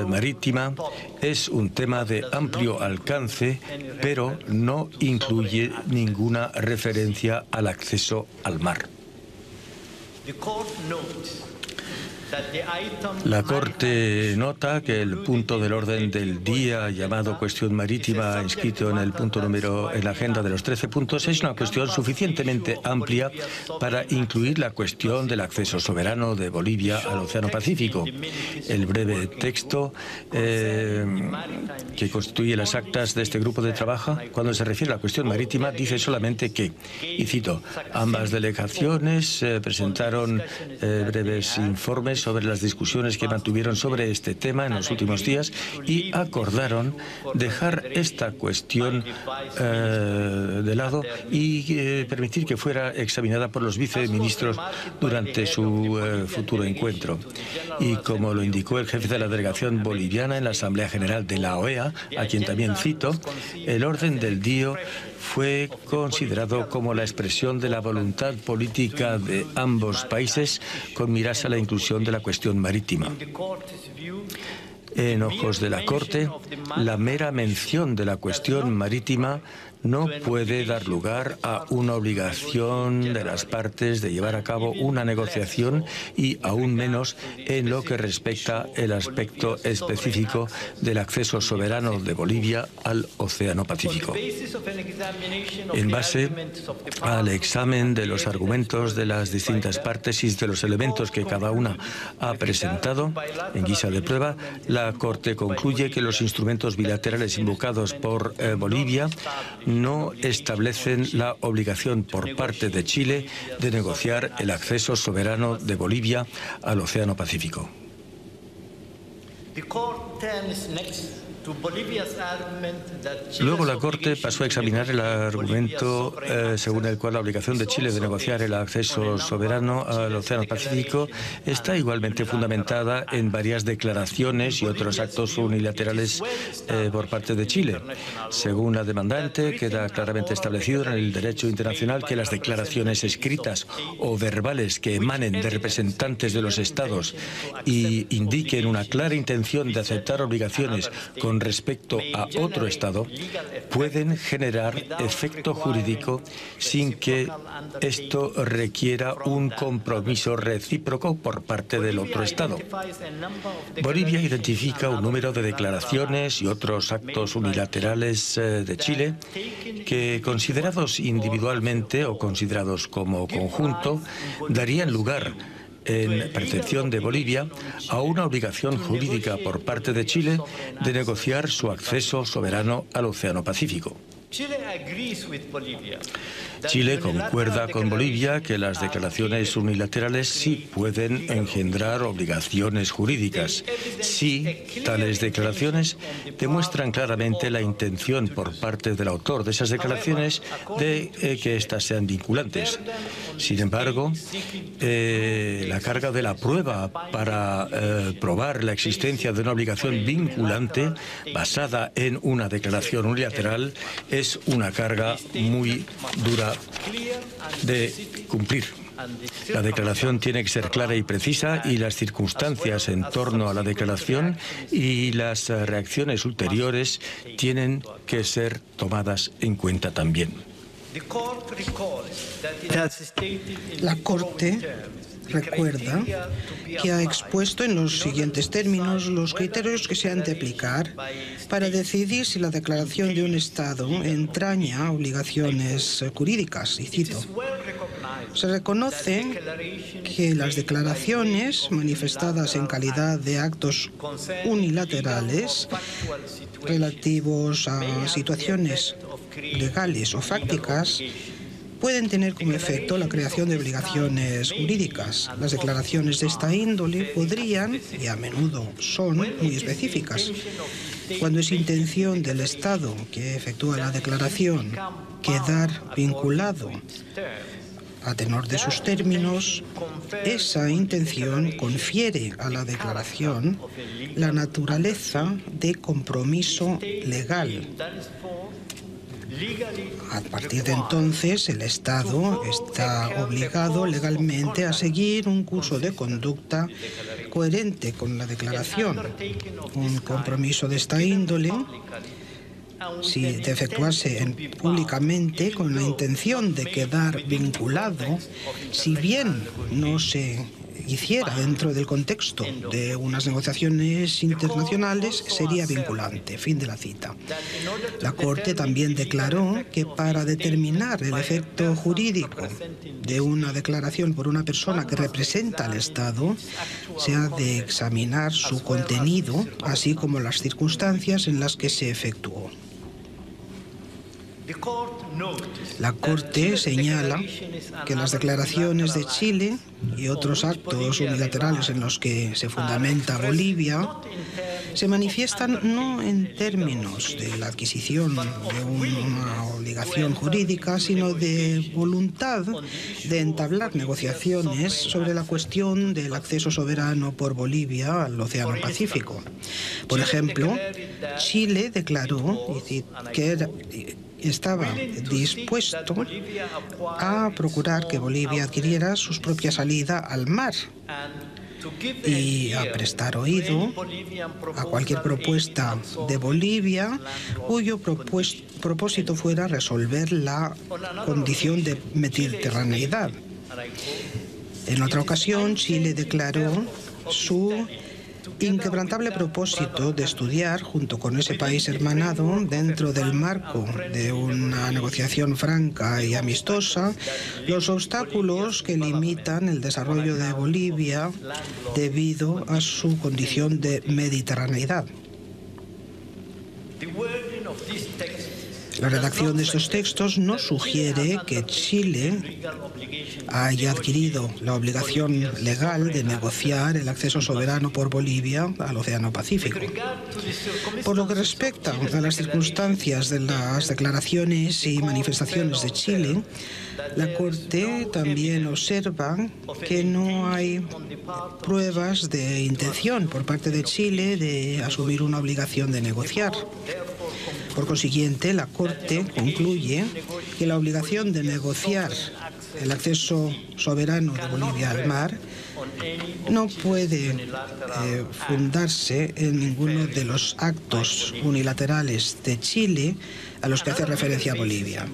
marítima es un tema de amplio alcance, pero no incluye ninguna referencia al acceso al mar. La Corte nota que el punto del orden del día llamado cuestión marítima, inscrito en el punto número en la agenda de los 13 puntos, es una cuestión suficientemente amplia para incluir la cuestión del acceso soberano de Bolivia al Océano Pacífico. El breve texto que constituye las actas de este grupo de trabajo, cuando se refiere a la cuestión marítima, dice solamente que, y cito, ambas delegaciones presentaron breves informes sobre las discusiones que mantuvieron sobre este tema en los últimos días y acordaron dejar esta cuestión de lado y permitir que fuera examinada por los viceministros durante su futuro encuentro. Y como lo indicó el jefe de la delegación boliviana en la Asamblea General de la OEA, a quien también cito, el orden del día fue considerado como la expresión de la voluntad política de ambos países con miras a la inclusión de la cuestión marítima. En ojos de la Corte, la mera mención de la cuestión marítima no puede dar lugar a una obligación de las partes de llevar a cabo una negociación y aún menos en lo que respecta el aspecto específico del acceso soberano de Bolivia al Océano Pacífico. En base al examen de los argumentos de las distintas partes y de los elementos que cada una ha presentado en guisa de prueba, la Corte concluye que los instrumentos bilaterales invocados por Bolivia no establecen la obligación por parte de Chile de negociar el acceso soberano de Bolivia al Océano Pacífico. Luego la Corte pasó a examinar el argumento según el cual la obligación de Chile de negociar el acceso soberano al Océano Pacífico está igualmente fundamentada en varias declaraciones y otros actos unilaterales por parte de Chile. Según la demandante, queda claramente establecido en el derecho internacional que las declaraciones escritas o verbales que emanen de representantes de los Estados y indiquen una clara intención de aceptar obligaciones con respecto a otro Estado, pueden generar efecto jurídico sin que esto requiera un compromiso recíproco por parte del otro Estado. Bolivia identifica un número de declaraciones y otros actos unilaterales de Chile que, considerados individualmente o considerados como conjunto, darían lugar, en percepción de Bolivia, a una obligación jurídica por parte de Chile de negociar su acceso soberano al Océano Pacífico. Chile concuerda con Bolivia que las declaraciones unilaterales sí pueden engendrar obligaciones jurídicas, si tales declaraciones demuestran claramente la intención por parte del autor de esas declaraciones de que éstas sean vinculantes. Sin embargo, la carga de la prueba para probar la existencia de una obligación vinculante basada en una declaración unilateral es una carga muy dura de cumplir. La declaración tiene que ser clara y precisa y las circunstancias en torno a la declaración y las reacciones ulteriores tienen que ser tomadas en cuenta también. La Corte recuerda que ha expuesto en los siguientes términos los criterios que se han de aplicar para decidir si la declaración de un Estado entraña obligaciones jurídicas, y cito: se reconoce que las declaraciones manifestadas en calidad de actos unilaterales relativos a situaciones legales o fácticas pueden tener como efecto la creación de obligaciones jurídicas. Las declaraciones de esta índole podrían, y a menudo son, muy específicas. Cuando es intención del Estado que efectúa la declaración quedar vinculado a tenor de sus términos, esa intención confiere a la declaración la naturaleza de compromiso legal. A partir de entonces, el Estado está obligado legalmente a seguir un curso de conducta coherente con la declaración. Un compromiso de esta índole, si de efectuarse públicamente con la intención de quedar vinculado, si bien no se hiciera dentro del contexto de unas negociaciones internacionales, sería vinculante. Fin de la cita. La Corte también declaró que para determinar el efecto jurídico de una declaración por una persona que representa al Estado, se ha de examinar su contenido, así como las circunstancias en las que se efectuó. La Corte señala que las declaraciones de Chile y otros actos unilaterales en los que se fundamenta Bolivia se manifiestan no en términos de la adquisición de una obligación jurídica, sino de voluntad de entablar negociaciones sobre la cuestión del acceso soberano por Bolivia al Océano Pacífico. Por ejemplo, Chile declaró que estaba dispuesto a procurar que Bolivia adquiriera su propia salida al mar y a prestar oído a cualquier propuesta de Bolivia cuyo propósito fuera resolver la condición de mediterraneidad. En otra ocasión, Chile declaró su inquebrantable propósito de estudiar, junto con ese país hermanado, dentro del marco de una negociación franca y amistosa, los obstáculos que limitan el desarrollo de Bolivia debido a su condición de mediterraneidad. La redacción de estos textos no sugiere que Chile haya adquirido la obligación legal de negociar el acceso soberano por Bolivia al Océano Pacífico. Por lo que respecta a las circunstancias de las declaraciones y manifestaciones de Chile, la Corte también observa que no hay pruebas de intención por parte de Chile de asumir una obligación de negociar. Por consiguiente, la Corte concluye que la obligación de negociar el acceso soberano de Bolivia al mar no puede fundarse en ninguno de los actos unilaterales de Chile a los que hace referencia Bolivia.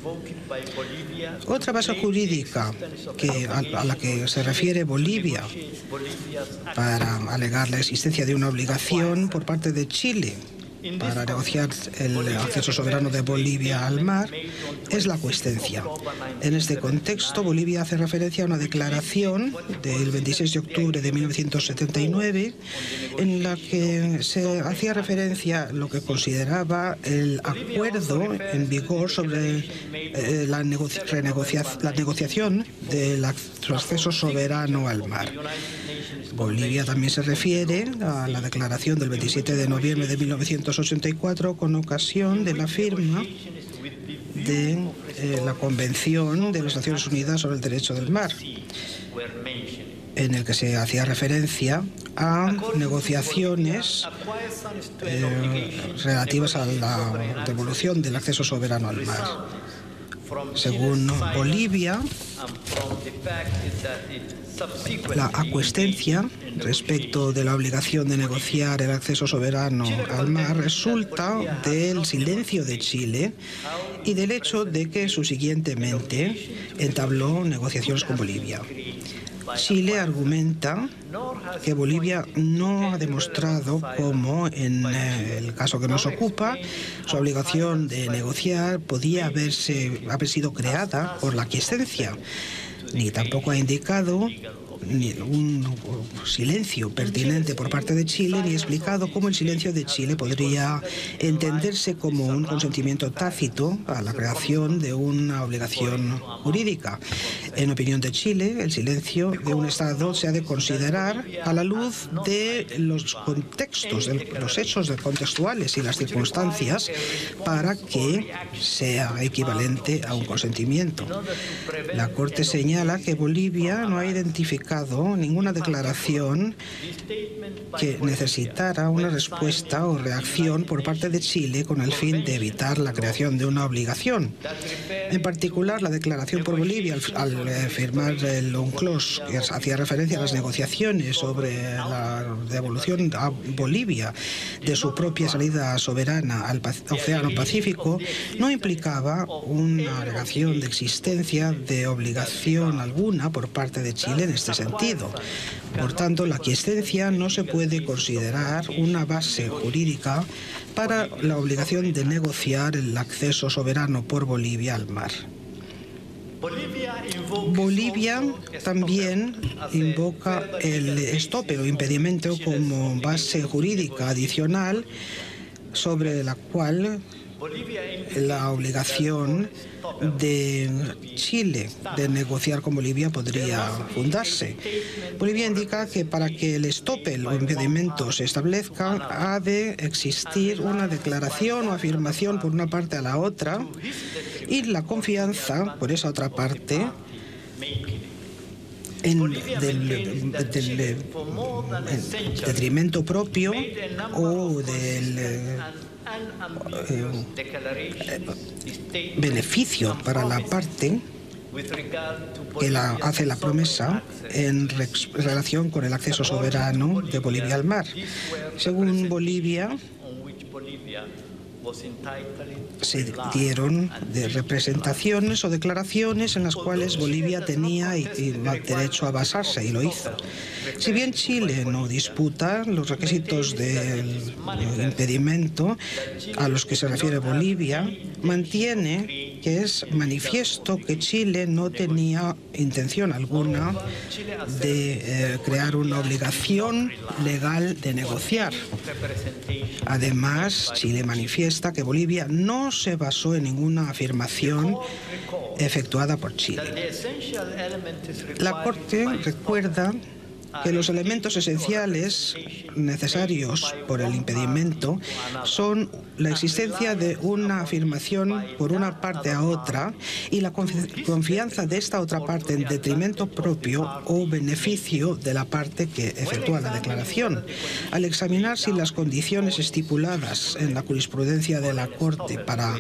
Otra base jurídica a la que se refiere Bolivia para alegar la existencia de una obligación por parte de Chile para negociar el acceso soberano de Bolivia al mar es la acuescencia. En este contexto, Bolivia hace referencia a una declaración del 26 de octubre de 1979 en la que se hacía referencia a lo que consideraba el acuerdo en vigor sobre la negociación del acceso soberano al mar. Bolivia también se refiere a la declaración del 27 de noviembre de 1984 con ocasión de la firma de la Convención de las Naciones Unidas sobre el Derecho del Mar, en el que se hacía referencia a negociaciones relativas a la devolución del acceso soberano al mar. Según Bolivia, la acuescencia respecto de la obligación de negociar el acceso soberano al mar resulta del silencio de Chile y del hecho de que subsiguientemente entabló negociaciones con Bolivia. Chile argumenta que Bolivia no ha demostrado cómo, en el caso que nos ocupa, su obligación de negociar podía haber sido creada por la aquiescencia, ni tampoco ha indicado ni un silencio pertinente por parte de Chile, ni explicado cómo el silencio de Chile podría entenderse como un consentimiento tácito a la creación de una obligación jurídica. En opinión de Chile, el silencio de un Estado se ha de considerar a la luz de los contextos, los hechos contextuales y las circunstancias para que sea equivalente a un consentimiento. La Corte señala que Bolivia no ha identificado ninguna declaración que necesitara una respuesta o reacción por parte de Chile con el fin de evitar la creación de una obligación. En particular, la declaración por Bolivia al firmar el UNCLOS, que hacía referencia a las negociaciones sobre la devolución a Bolivia de su propia salida soberana al Océano Pacífico, no implicaba una alegación de existencia de obligación alguna por parte de Chile en este sentido. Por tanto, la aquiescencia no se puede considerar una base jurídica para la obligación de negociar el acceso soberano por Bolivia al mar. Bolivia también invoca el estope o impedimento como base jurídica adicional sobre la cual la obligación de Chile de negociar con Bolivia podría fundarse. Bolivia indica que para que el estope o impedimento se establezca ha de existir una declaración o afirmación por una parte a la otra y la confianza por esa otra parte en detrimento propio o del beneficio para la parte que hace la promesa en relación con el acceso soberano de Bolivia al mar. Según Bolivia, se dieron de representaciones o declaraciones en las cuales Bolivia tenía derecho a basarse y lo hizo. Si bien Chile no disputa los requisitos del impedimento a los que se refiere Bolivia, mantiene que es manifiesto que Chile no tenía intención alguna de crear una obligación legal de negociar. Además, Chile manifiesta que Bolivia no se basó en ninguna afirmación efectuada por Chile. La Corte recuerda que los elementos esenciales necesarios por el impedimento son la existencia de una afirmación por una parte a otra y la confianza de esta otra parte en detrimento propio o beneficio de la parte que efectúa la declaración. Al examinar si las condiciones estipuladas en la jurisprudencia de la Corte para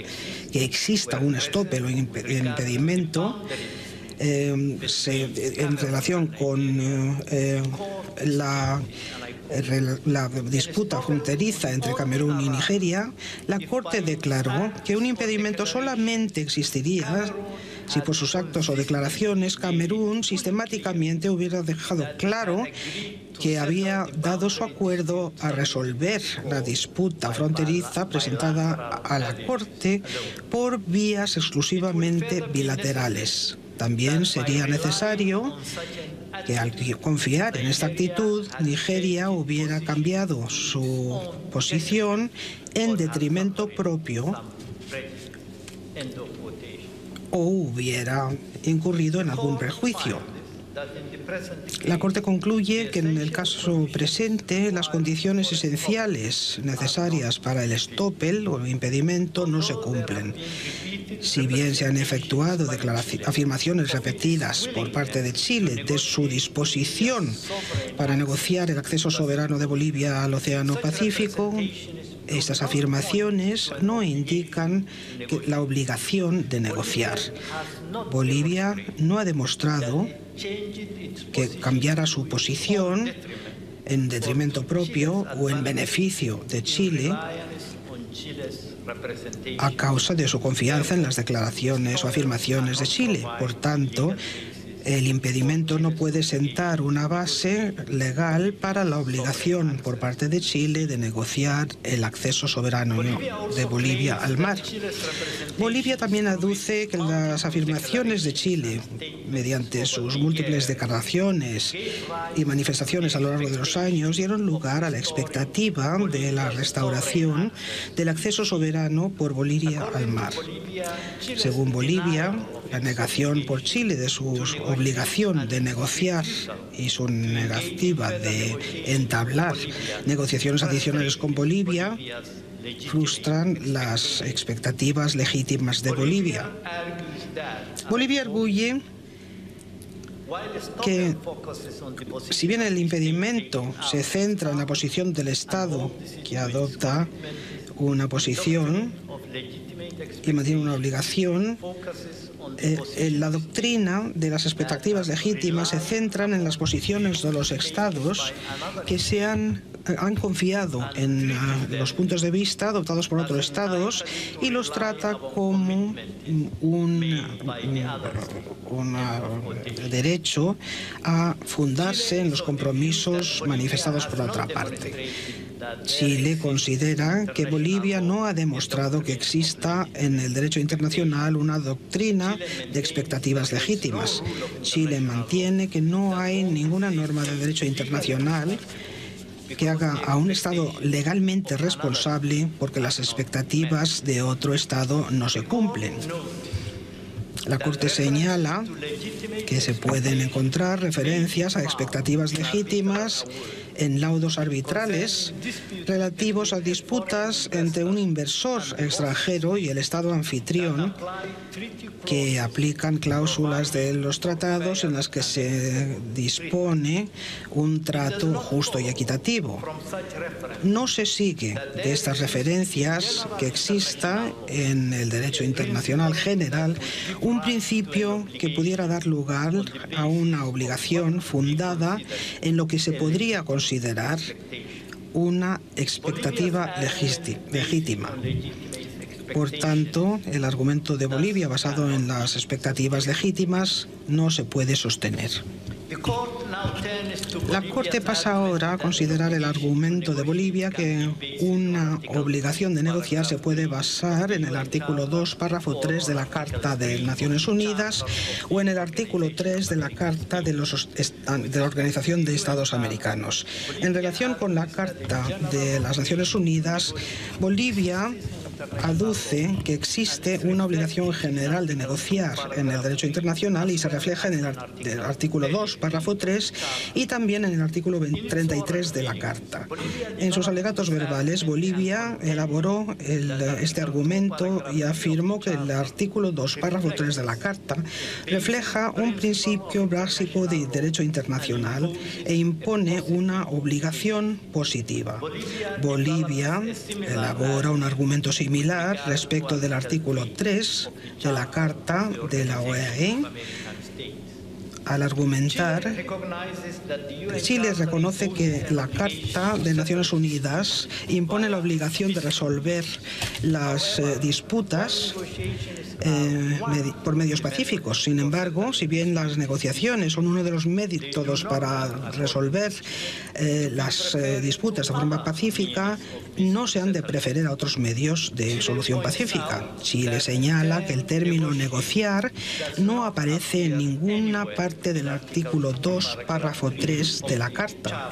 que exista un estope o impedimento en relación con la disputa fronteriza entre Camerún y Nigeria, la Corte declaró que un impedimento solamente existiría si por sus actos o declaraciones Camerún sistemáticamente hubiera dejado claro que había dado su acuerdo a resolver la disputa fronteriza presentada a la Corte por vías exclusivamente bilaterales. También sería necesario que al confiar en esta actitud, Nigeria hubiera cambiado su posición en detrimento propio o hubiera incurrido en algún perjuicio. La Corte concluye que en el caso presente las condiciones esenciales necesarias para el estoppel o impedimento no se cumplen. Si bien se han efectuado afirmaciones repetidas por parte de Chile de su disposición para negociar el acceso soberano de Bolivia al Océano Pacífico, estas afirmaciones no indican la obligación de negociar. Bolivia no ha demostrado que cambiara su posición en detrimento propio o en beneficio de Chile a causa de su confianza en las declaraciones o afirmaciones de Chile. Por tanto, el impedimento no puede sentar una base legal para la obligación por parte de Chile de negociar el acceso soberano de Bolivia al mar. Bolivia también aduce que las afirmaciones de Chile, mediante sus múltiples declaraciones y manifestaciones a lo largo de los años, dieron lugar a la expectativa de la restauración del acceso soberano por Bolivia al mar. Según Bolivia, la negación por Chile de su obligación de negociar y su negativa de entablar negociaciones adicionales con Bolivia frustran las expectativas legítimas de Bolivia. Bolivia arguye que, si bien el impedimento se centra en la posición del Estado, que adopta una posición y mantiene una obligación, la doctrina de las expectativas legítimas se centran en las posiciones de los Estados que han confiado en los puntos de vista adoptados por otros Estados y los trata como un derecho a fundarse en los compromisos manifestados por otra parte. Chile considera que Bolivia no ha demostrado que exista en el derecho internacional una doctrina de expectativas legítimas. Chile mantiene que no hay ninguna norma de derecho internacional que haga a un Estado legalmente responsable porque las expectativas de otro Estado no se cumplen. La Corte señala que se pueden encontrar referencias a expectativas legítimas en laudos arbitrales relativos a disputas entre un inversor extranjero y el Estado anfitrión que aplican cláusulas de los tratados en las que se dispone un trato justo y equitativo. No se sigue de estas referencias que exista en el derecho internacional general un principio que pudiera dar lugar a una obligación fundada en lo que se podría considerar una expectativa legítima. Por tanto, el argumento de Bolivia basado en las expectativas legítimas no se puede sostener. La Corte pasa ahora a considerar el argumento de Bolivia que una obligación de negociar se puede basar en el artículo 2, párrafo 3 de la Carta de Naciones Unidas o en el artículo 3 de la Carta de la Organización de Estados Americanos. En relación con la Carta de las Naciones Unidas, Bolivia aduce que existe una obligación general de negociar en el derecho internacional y se refleja en el artículo 2, párrafo 3 y también en el artículo 33 de la Carta. En sus alegatos verbales, Bolivia elaboró este argumento y afirmó que el artículo 2, párrafo 3 de la Carta refleja un principio básico de derecho internacional e impone una obligación positiva. Bolivia elabora un argumento similar respecto del artículo 3 de la Carta de la OEA al argumentar que Chile reconoce que la Carta de Naciones Unidas impone la obligación de resolver las disputas por medios pacíficos. Sin embargo, si bien las negociaciones son uno de los métodos para resolver las disputas de forma pacífica, no se han de preferir a otros medios de solución pacífica. Chile señala que el término negociar no aparece en ninguna parte del artículo 2, párrafo 3 de la Carta.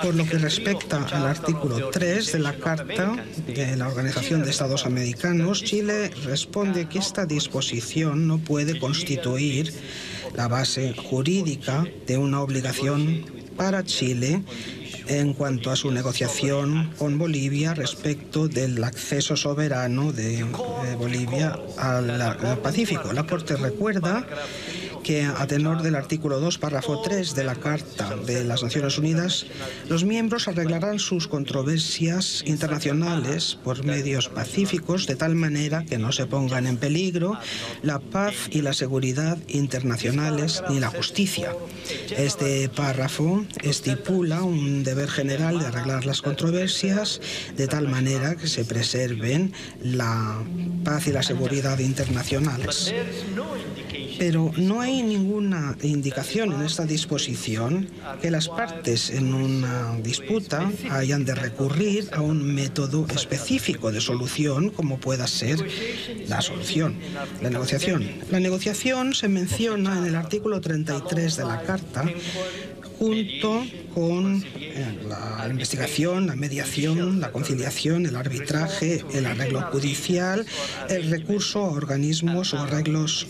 Por lo que respecta al artículo 3 de la Carta de la Organización de Estados Americanos, Chile responde que esta disposición no puede constituir la base jurídica de una obligación para Chile en cuanto a su negociación con Bolivia respecto del acceso soberano de Bolivia al Pacífico. La Corte recuerda que, a tenor del artículo 2, párrafo 3 de la Carta de las Naciones Unidas, los miembros arreglarán sus controversias internacionales por medios pacíficos de tal manera que no se pongan en peligro la paz y la seguridad internacionales ni la justicia. Este párrafo estipula un deber general de arreglar las controversias de tal manera que se preserven la paz y la seguridad internacionales. Pero no hay ninguna indicación en esta disposición que las partes en una disputa hayan de recurrir a un método específico de solución como pueda ser la negociación. La negociación se menciona en el artículo 33 de la Carta junto con la investigación, la mediación, la conciliación, el arbitraje, el arreglo judicial, el recurso a organismos o arreglos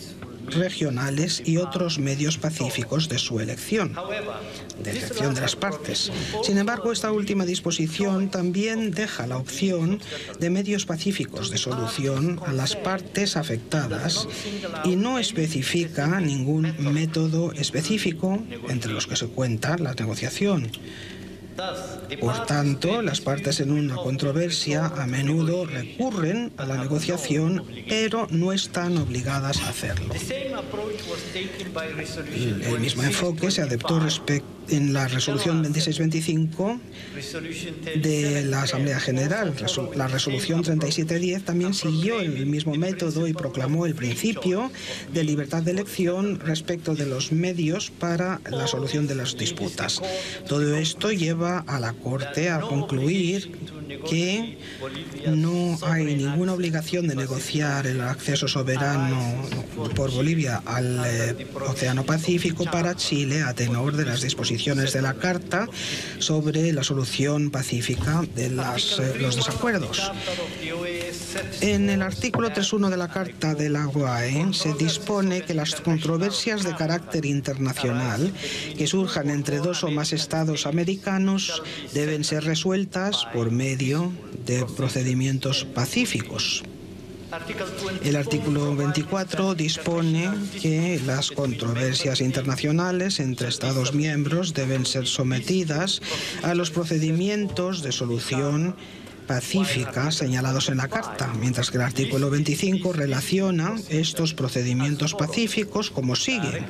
regionales y otros medios pacíficos de su elección, de las partes. Sin embargo, esta última disposición también deja la opción de medios pacíficos de solución a las partes afectadas y no especifica ningún método específico entre los que se cuenta la negociación. Por tanto, las partes en una controversia a menudo recurren a la negociación, pero no están obligadas a hacerlo. El mismo enfoque se adoptó en la resolución 2625 de la Asamblea General. La resolución 3710 también siguió el mismo método y proclamó el principio de libertad de elección respecto de los medios para la solución de las disputas. Todo esto lleva a la Corte a concluir que no hay ninguna obligación de negociar el acceso soberano por Bolivia al Océano Pacífico para Chile a tenor de las disposiciones de la Carta sobre la solución pacífica de los desacuerdos. En el artículo 3.1 de la Carta de la OAE se dispone que las controversias de carácter internacional que surjan entre dos o más estados americanos deben ser resueltas por medio de procedimientos pacíficos. El artículo 24 dispone que las controversias internacionales entre Estados miembros deben ser sometidas a los procedimientos de solución pacífica señalados en la Carta, mientras que el artículo 25 relaciona estos procedimientos pacíficos como sigue: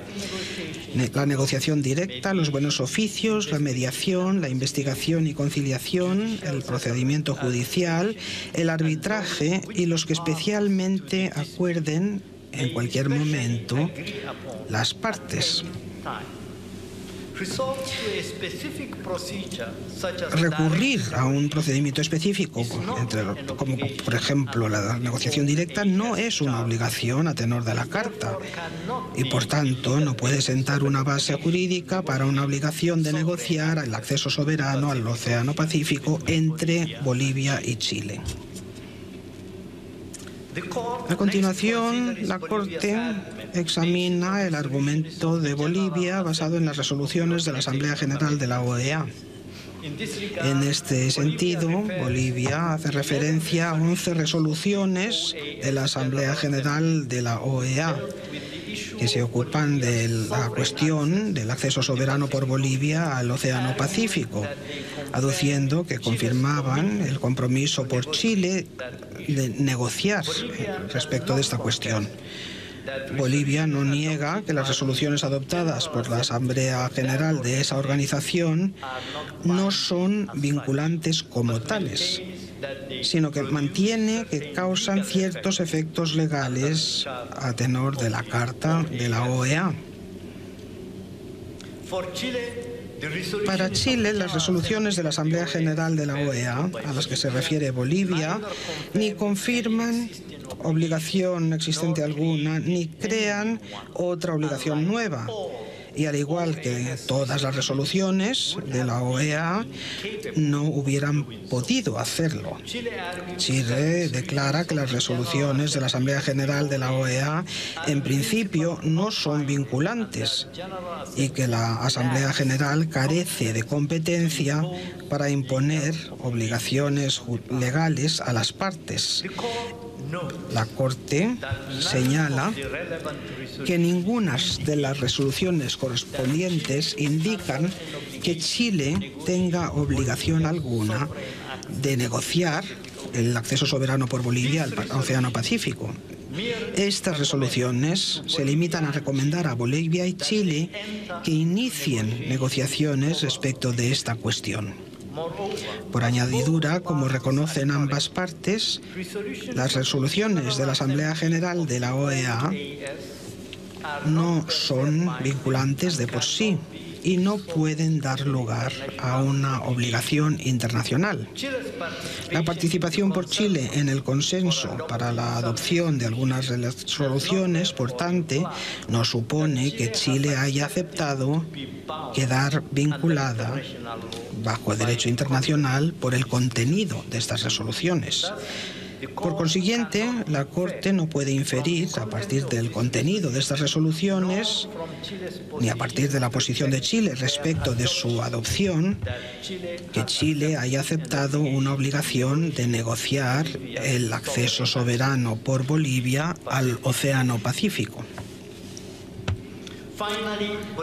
la negociación directa, los buenos oficios, la mediación, la investigación y conciliación, el procedimiento judicial, el arbitraje y los que especialmente acuerden en cualquier momento las partes. Recurrir a un procedimiento específico, como por ejemplo la negociación directa, no es una obligación a tenor de la Carta y por tanto no puede sentar una base jurídica para una obligación de negociar el acceso soberano al Océano Pacífico entre Bolivia y Chile. A continuación, la Corte examina el argumento de Bolivia basado en las resoluciones de la Asamblea General de la OEA. En este sentido, Bolivia hace referencia a 11 resoluciones de la Asamblea General de la OEA que se ocupan de la cuestión del acceso soberano por Bolivia al Océano Pacífico, aduciendo que confirmaban el compromiso por Chile de negociar respecto de esta cuestión. Bolivia no niega que las resoluciones adoptadas por la Asamblea General de esa organización no son vinculantes como tales, sino que mantiene que causan ciertos efectos legales a tenor de la Carta de la OEA. Para Chile, las resoluciones de la Asamblea General de la OEA, a las que se refiere Bolivia, ni confirman obligación existente alguna, ni crean otra obligación nueva. y al igual que todas las resoluciones de la OEA, no hubieran podido hacerlo. Chile declara que las resoluciones de la Asamblea General de la OEA en principio no son vinculantes y que la Asamblea General carece de competencia para imponer obligaciones legales a las partes. La Corte señala que ninguna de las resoluciones correspondientes indican que Chile tenga obligación alguna de negociar el acceso soberano por Bolivia al Océano Pacífico. Estas resoluciones se limitan a recomendar a Bolivia y Chile que inicien negociaciones respecto de esta cuestión. Por añadidura, como reconocen ambas partes, las resoluciones de la Asamblea General de la OEA no son vinculantes de por sí y no pueden dar lugar a una obligación internacional. La participación por Chile en el consenso para la adopción de algunas resoluciones, por tanto, no supone que Chile haya aceptado quedar vinculada bajo el derecho internacional por el contenido de estas resoluciones. Por consiguiente, la Corte no puede inferir, a partir del contenido de estas resoluciones, ni a partir de la posición de Chile respecto de su adopción, que Chile haya aceptado una obligación de negociar el acceso soberano por Bolivia al Océano Pacífico.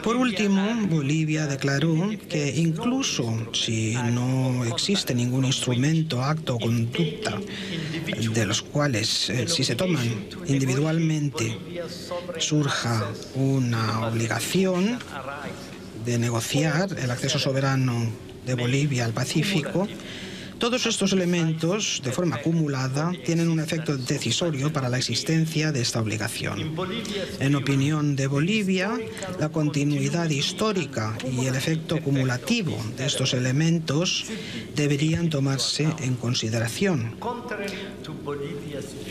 Por último, Bolivia declaró que incluso si no existe ningún instrumento, acto o conducta de los cuales, si se toman individualmente, surja una obligación de negociar el acceso soberano de Bolivia al Pacífico, todos estos elementos, de forma acumulada, tienen un efecto decisorio para la existencia de esta obligación. En opinión de Bolivia, la continuidad histórica y el efecto acumulativo de estos elementos deberían tomarse en consideración.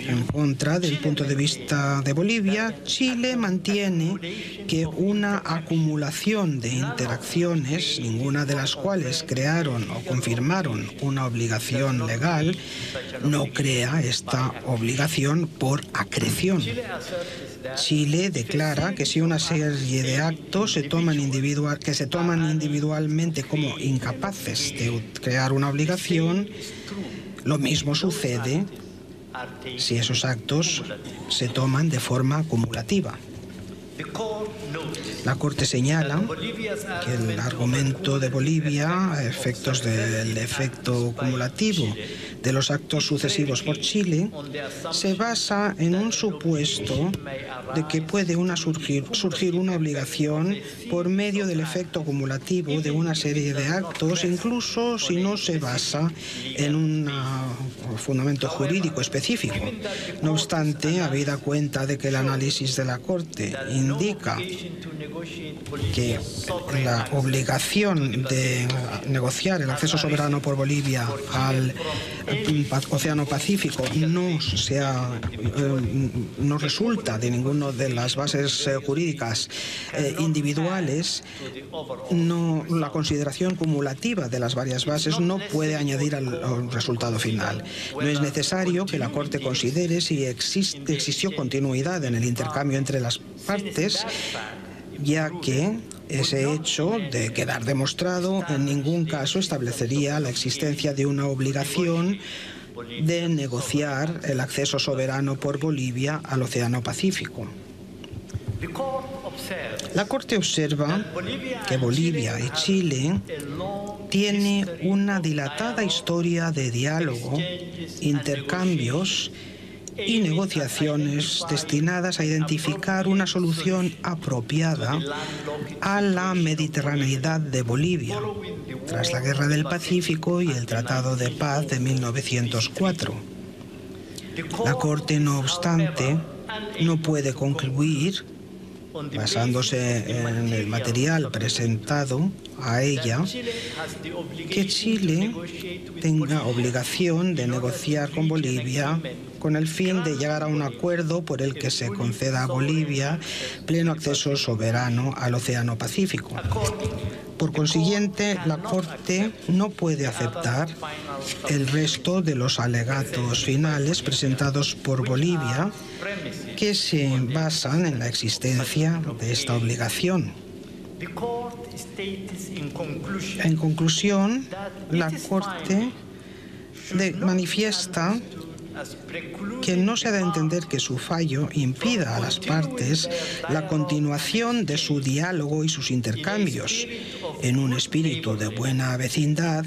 En contra del punto de vista de Bolivia, Chile mantiene que una acumulación de interacciones, ninguna de las cuales crearon o confirmaron una obligación legal, no crea esta obligación por acreción. Chile declara que si una serie de actos que se toman individualmente como incapaces de crear una obligación, lo mismo sucede si esos actos se toman de forma acumulativa. La Corte señala que el argumento de Bolivia, a efectos del efecto cumulativo de los actos sucesivos por Chile, se basa en un supuesto de que puede surgir una obligación por medio del efecto acumulativo de una serie de actos, incluso si no se basa en un fundamento jurídico específico. No obstante, habida cuenta de que el análisis de la Corte indica que la obligación de negociar el acceso soberano por Bolivia al Océano Pacífico no resulta de ninguna de las bases jurídicas individuales, la consideración cumulativa de las varias bases no puede añadir al resultado final. No es necesario que la Corte considere si existió continuidad en el intercambio entre las partes, ya que ese hecho de quedar demostrado en ningún caso establecería la existencia de una obligación de negociar el acceso soberano por Bolivia al Océano Pacífico. La Corte observa que Bolivia y Chile tienen una dilatada historia de diálogo, intercambios y negociaciones destinadas a identificar una solución apropiada a la mediterraneidad de Bolivia, tras la Guerra del Pacífico y el Tratado de Paz de 1904. La Corte, no obstante, no puede concluir basándose en el material presentado a ella, que Chile tenga obligación de negociar con Bolivia con el fin de llegar a un acuerdo por el que se conceda a Bolivia pleno acceso soberano al Océano Pacífico. Por consiguiente, la Corte no puede aceptar el resto de los alegatos finales presentados por Bolivia, que se basan en la existencia de esta obligación. En conclusión, la Corte manifiesta que no se ha de entender que su fallo impida a las partes la continuación de su diálogo y sus intercambios en un espíritu de buena vecindad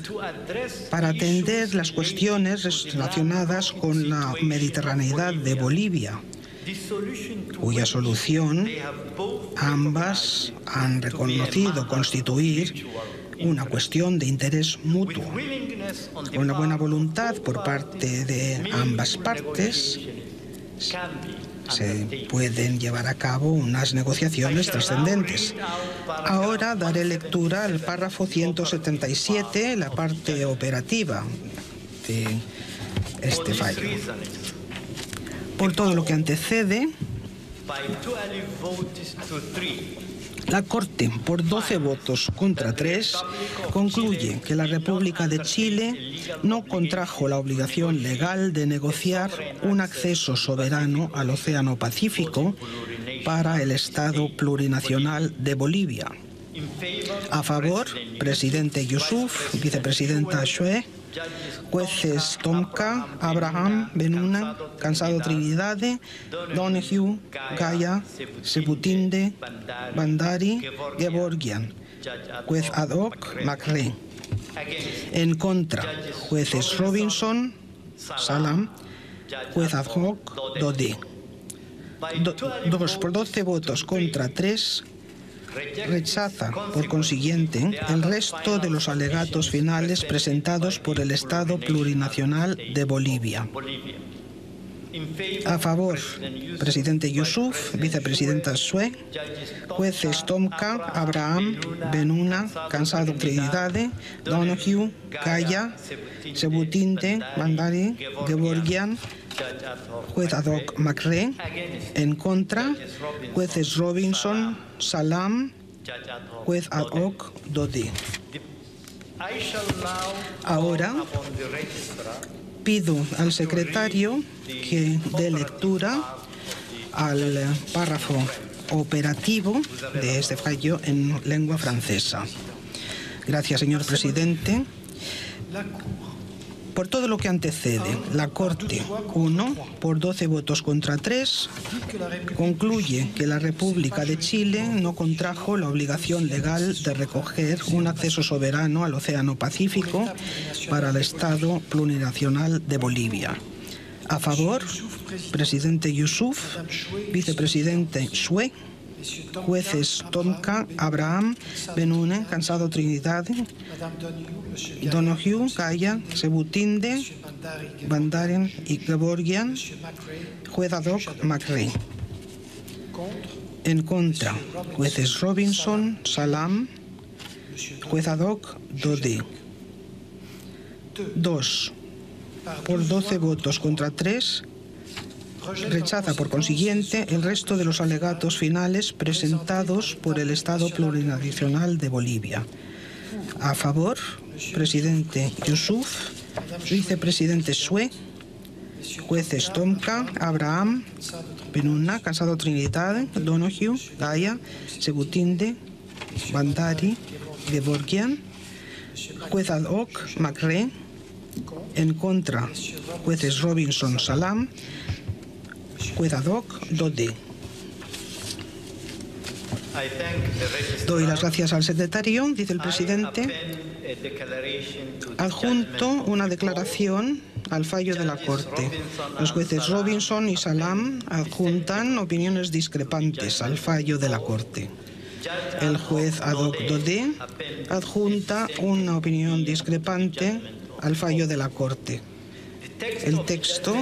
para atender las cuestiones relacionadas con la mediterraneidad de Bolivia, cuya solución ambas han reconocido constituir una cuestión de interés mutuo. Con una buena voluntad por parte de ambas partes se pueden llevar a cabo unas negociaciones trascendentes. Ahora daré lectura al párrafo 177, la parte operativa de este fallo. Por todo lo que antecede, la Corte, por 12 votos contra 3, concluye que la República de Chile no contrajo la obligación legal de negociar un acceso soberano al Océano Pacífico para el Estado plurinacional de Bolivia. A favor, presidente Yusuf, vicepresidenta Shue, jueces Tomka, Abraham, Benuna, Cansado Trinidade, Donahue, Gaya, Sebutinde, Bandari, Gevorgian, juez ad hoc, Macré. En contra, jueces Robinson, Salam, juez ad hoc, Dodé. Por 12 votos contra 3, rechaza, por consiguiente, el resto de los alegatos finales presentados por el Estado plurinacional de Bolivia. A favor, presidente Yusuf, vicepresidenta Shue, jueces Tomka, Abraham, Benuna, Cansado Trinidade, Donahue, Gaya, Sebutinde, Bandari, Gevorgian, juez ad hoc Macré. En contra, jueces Robinson, Salam, juez ad hoc Dodé. Ahora pido al secretario que dé lectura al párrafo operativo de este fallo en lengua francesa. Gracias, señor presidente. Por todo lo que antecede, la Corte, 1, por 12 votos contra 3, concluye que la República de Chile no contrajo la obligación legal de recoger un acceso soberano al Océano Pacífico para el Estado plurinacional de Bolivia. A favor, presidente Yusuf, vicepresidente Shue, jueces Tomka, Abraham, Benune, Cansado Trinidade, Donahue, Gaya, Sebutinde, Bandaren y Gevorgian, juez ad hoc Macré. En contra, jueces Robinson, Salam, juez ad hoc Dodé. 2. Por 12 votos contra 3, rechaza, por consiguiente, el resto de los alegatos finales presentados por el Estado plurinacional de Bolivia. A favor, presidente Yusuf, vicepresidente Shue, jueces Tomka, Abraham, Benuna, Cansado Trinidad, Donahue, Gaya, Sebutinde, Bandari, Gevorgian, juez ad hoc Macré. En contra, jueces Robinson, Salam, juez ad hoc Dodé. Doy las gracias al secretario, dice el presidente. Adjunto una declaración al fallo de la Corte. Los jueces Robinson y Salam adjuntan opiniones discrepantes al fallo de la Corte. El juez ad hoc Dodé adjunta una opinión discrepante al fallo de la Corte. El texto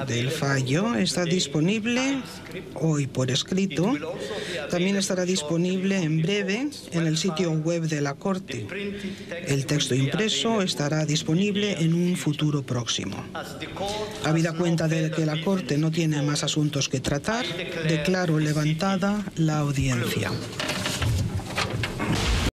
del fallo está disponible hoy por escrito. También estará disponible en breve en el sitio web de la Corte. El texto impreso estará disponible en un futuro próximo. Habida cuenta de que la Corte no tiene más asuntos que tratar, declaro levantada la audiencia.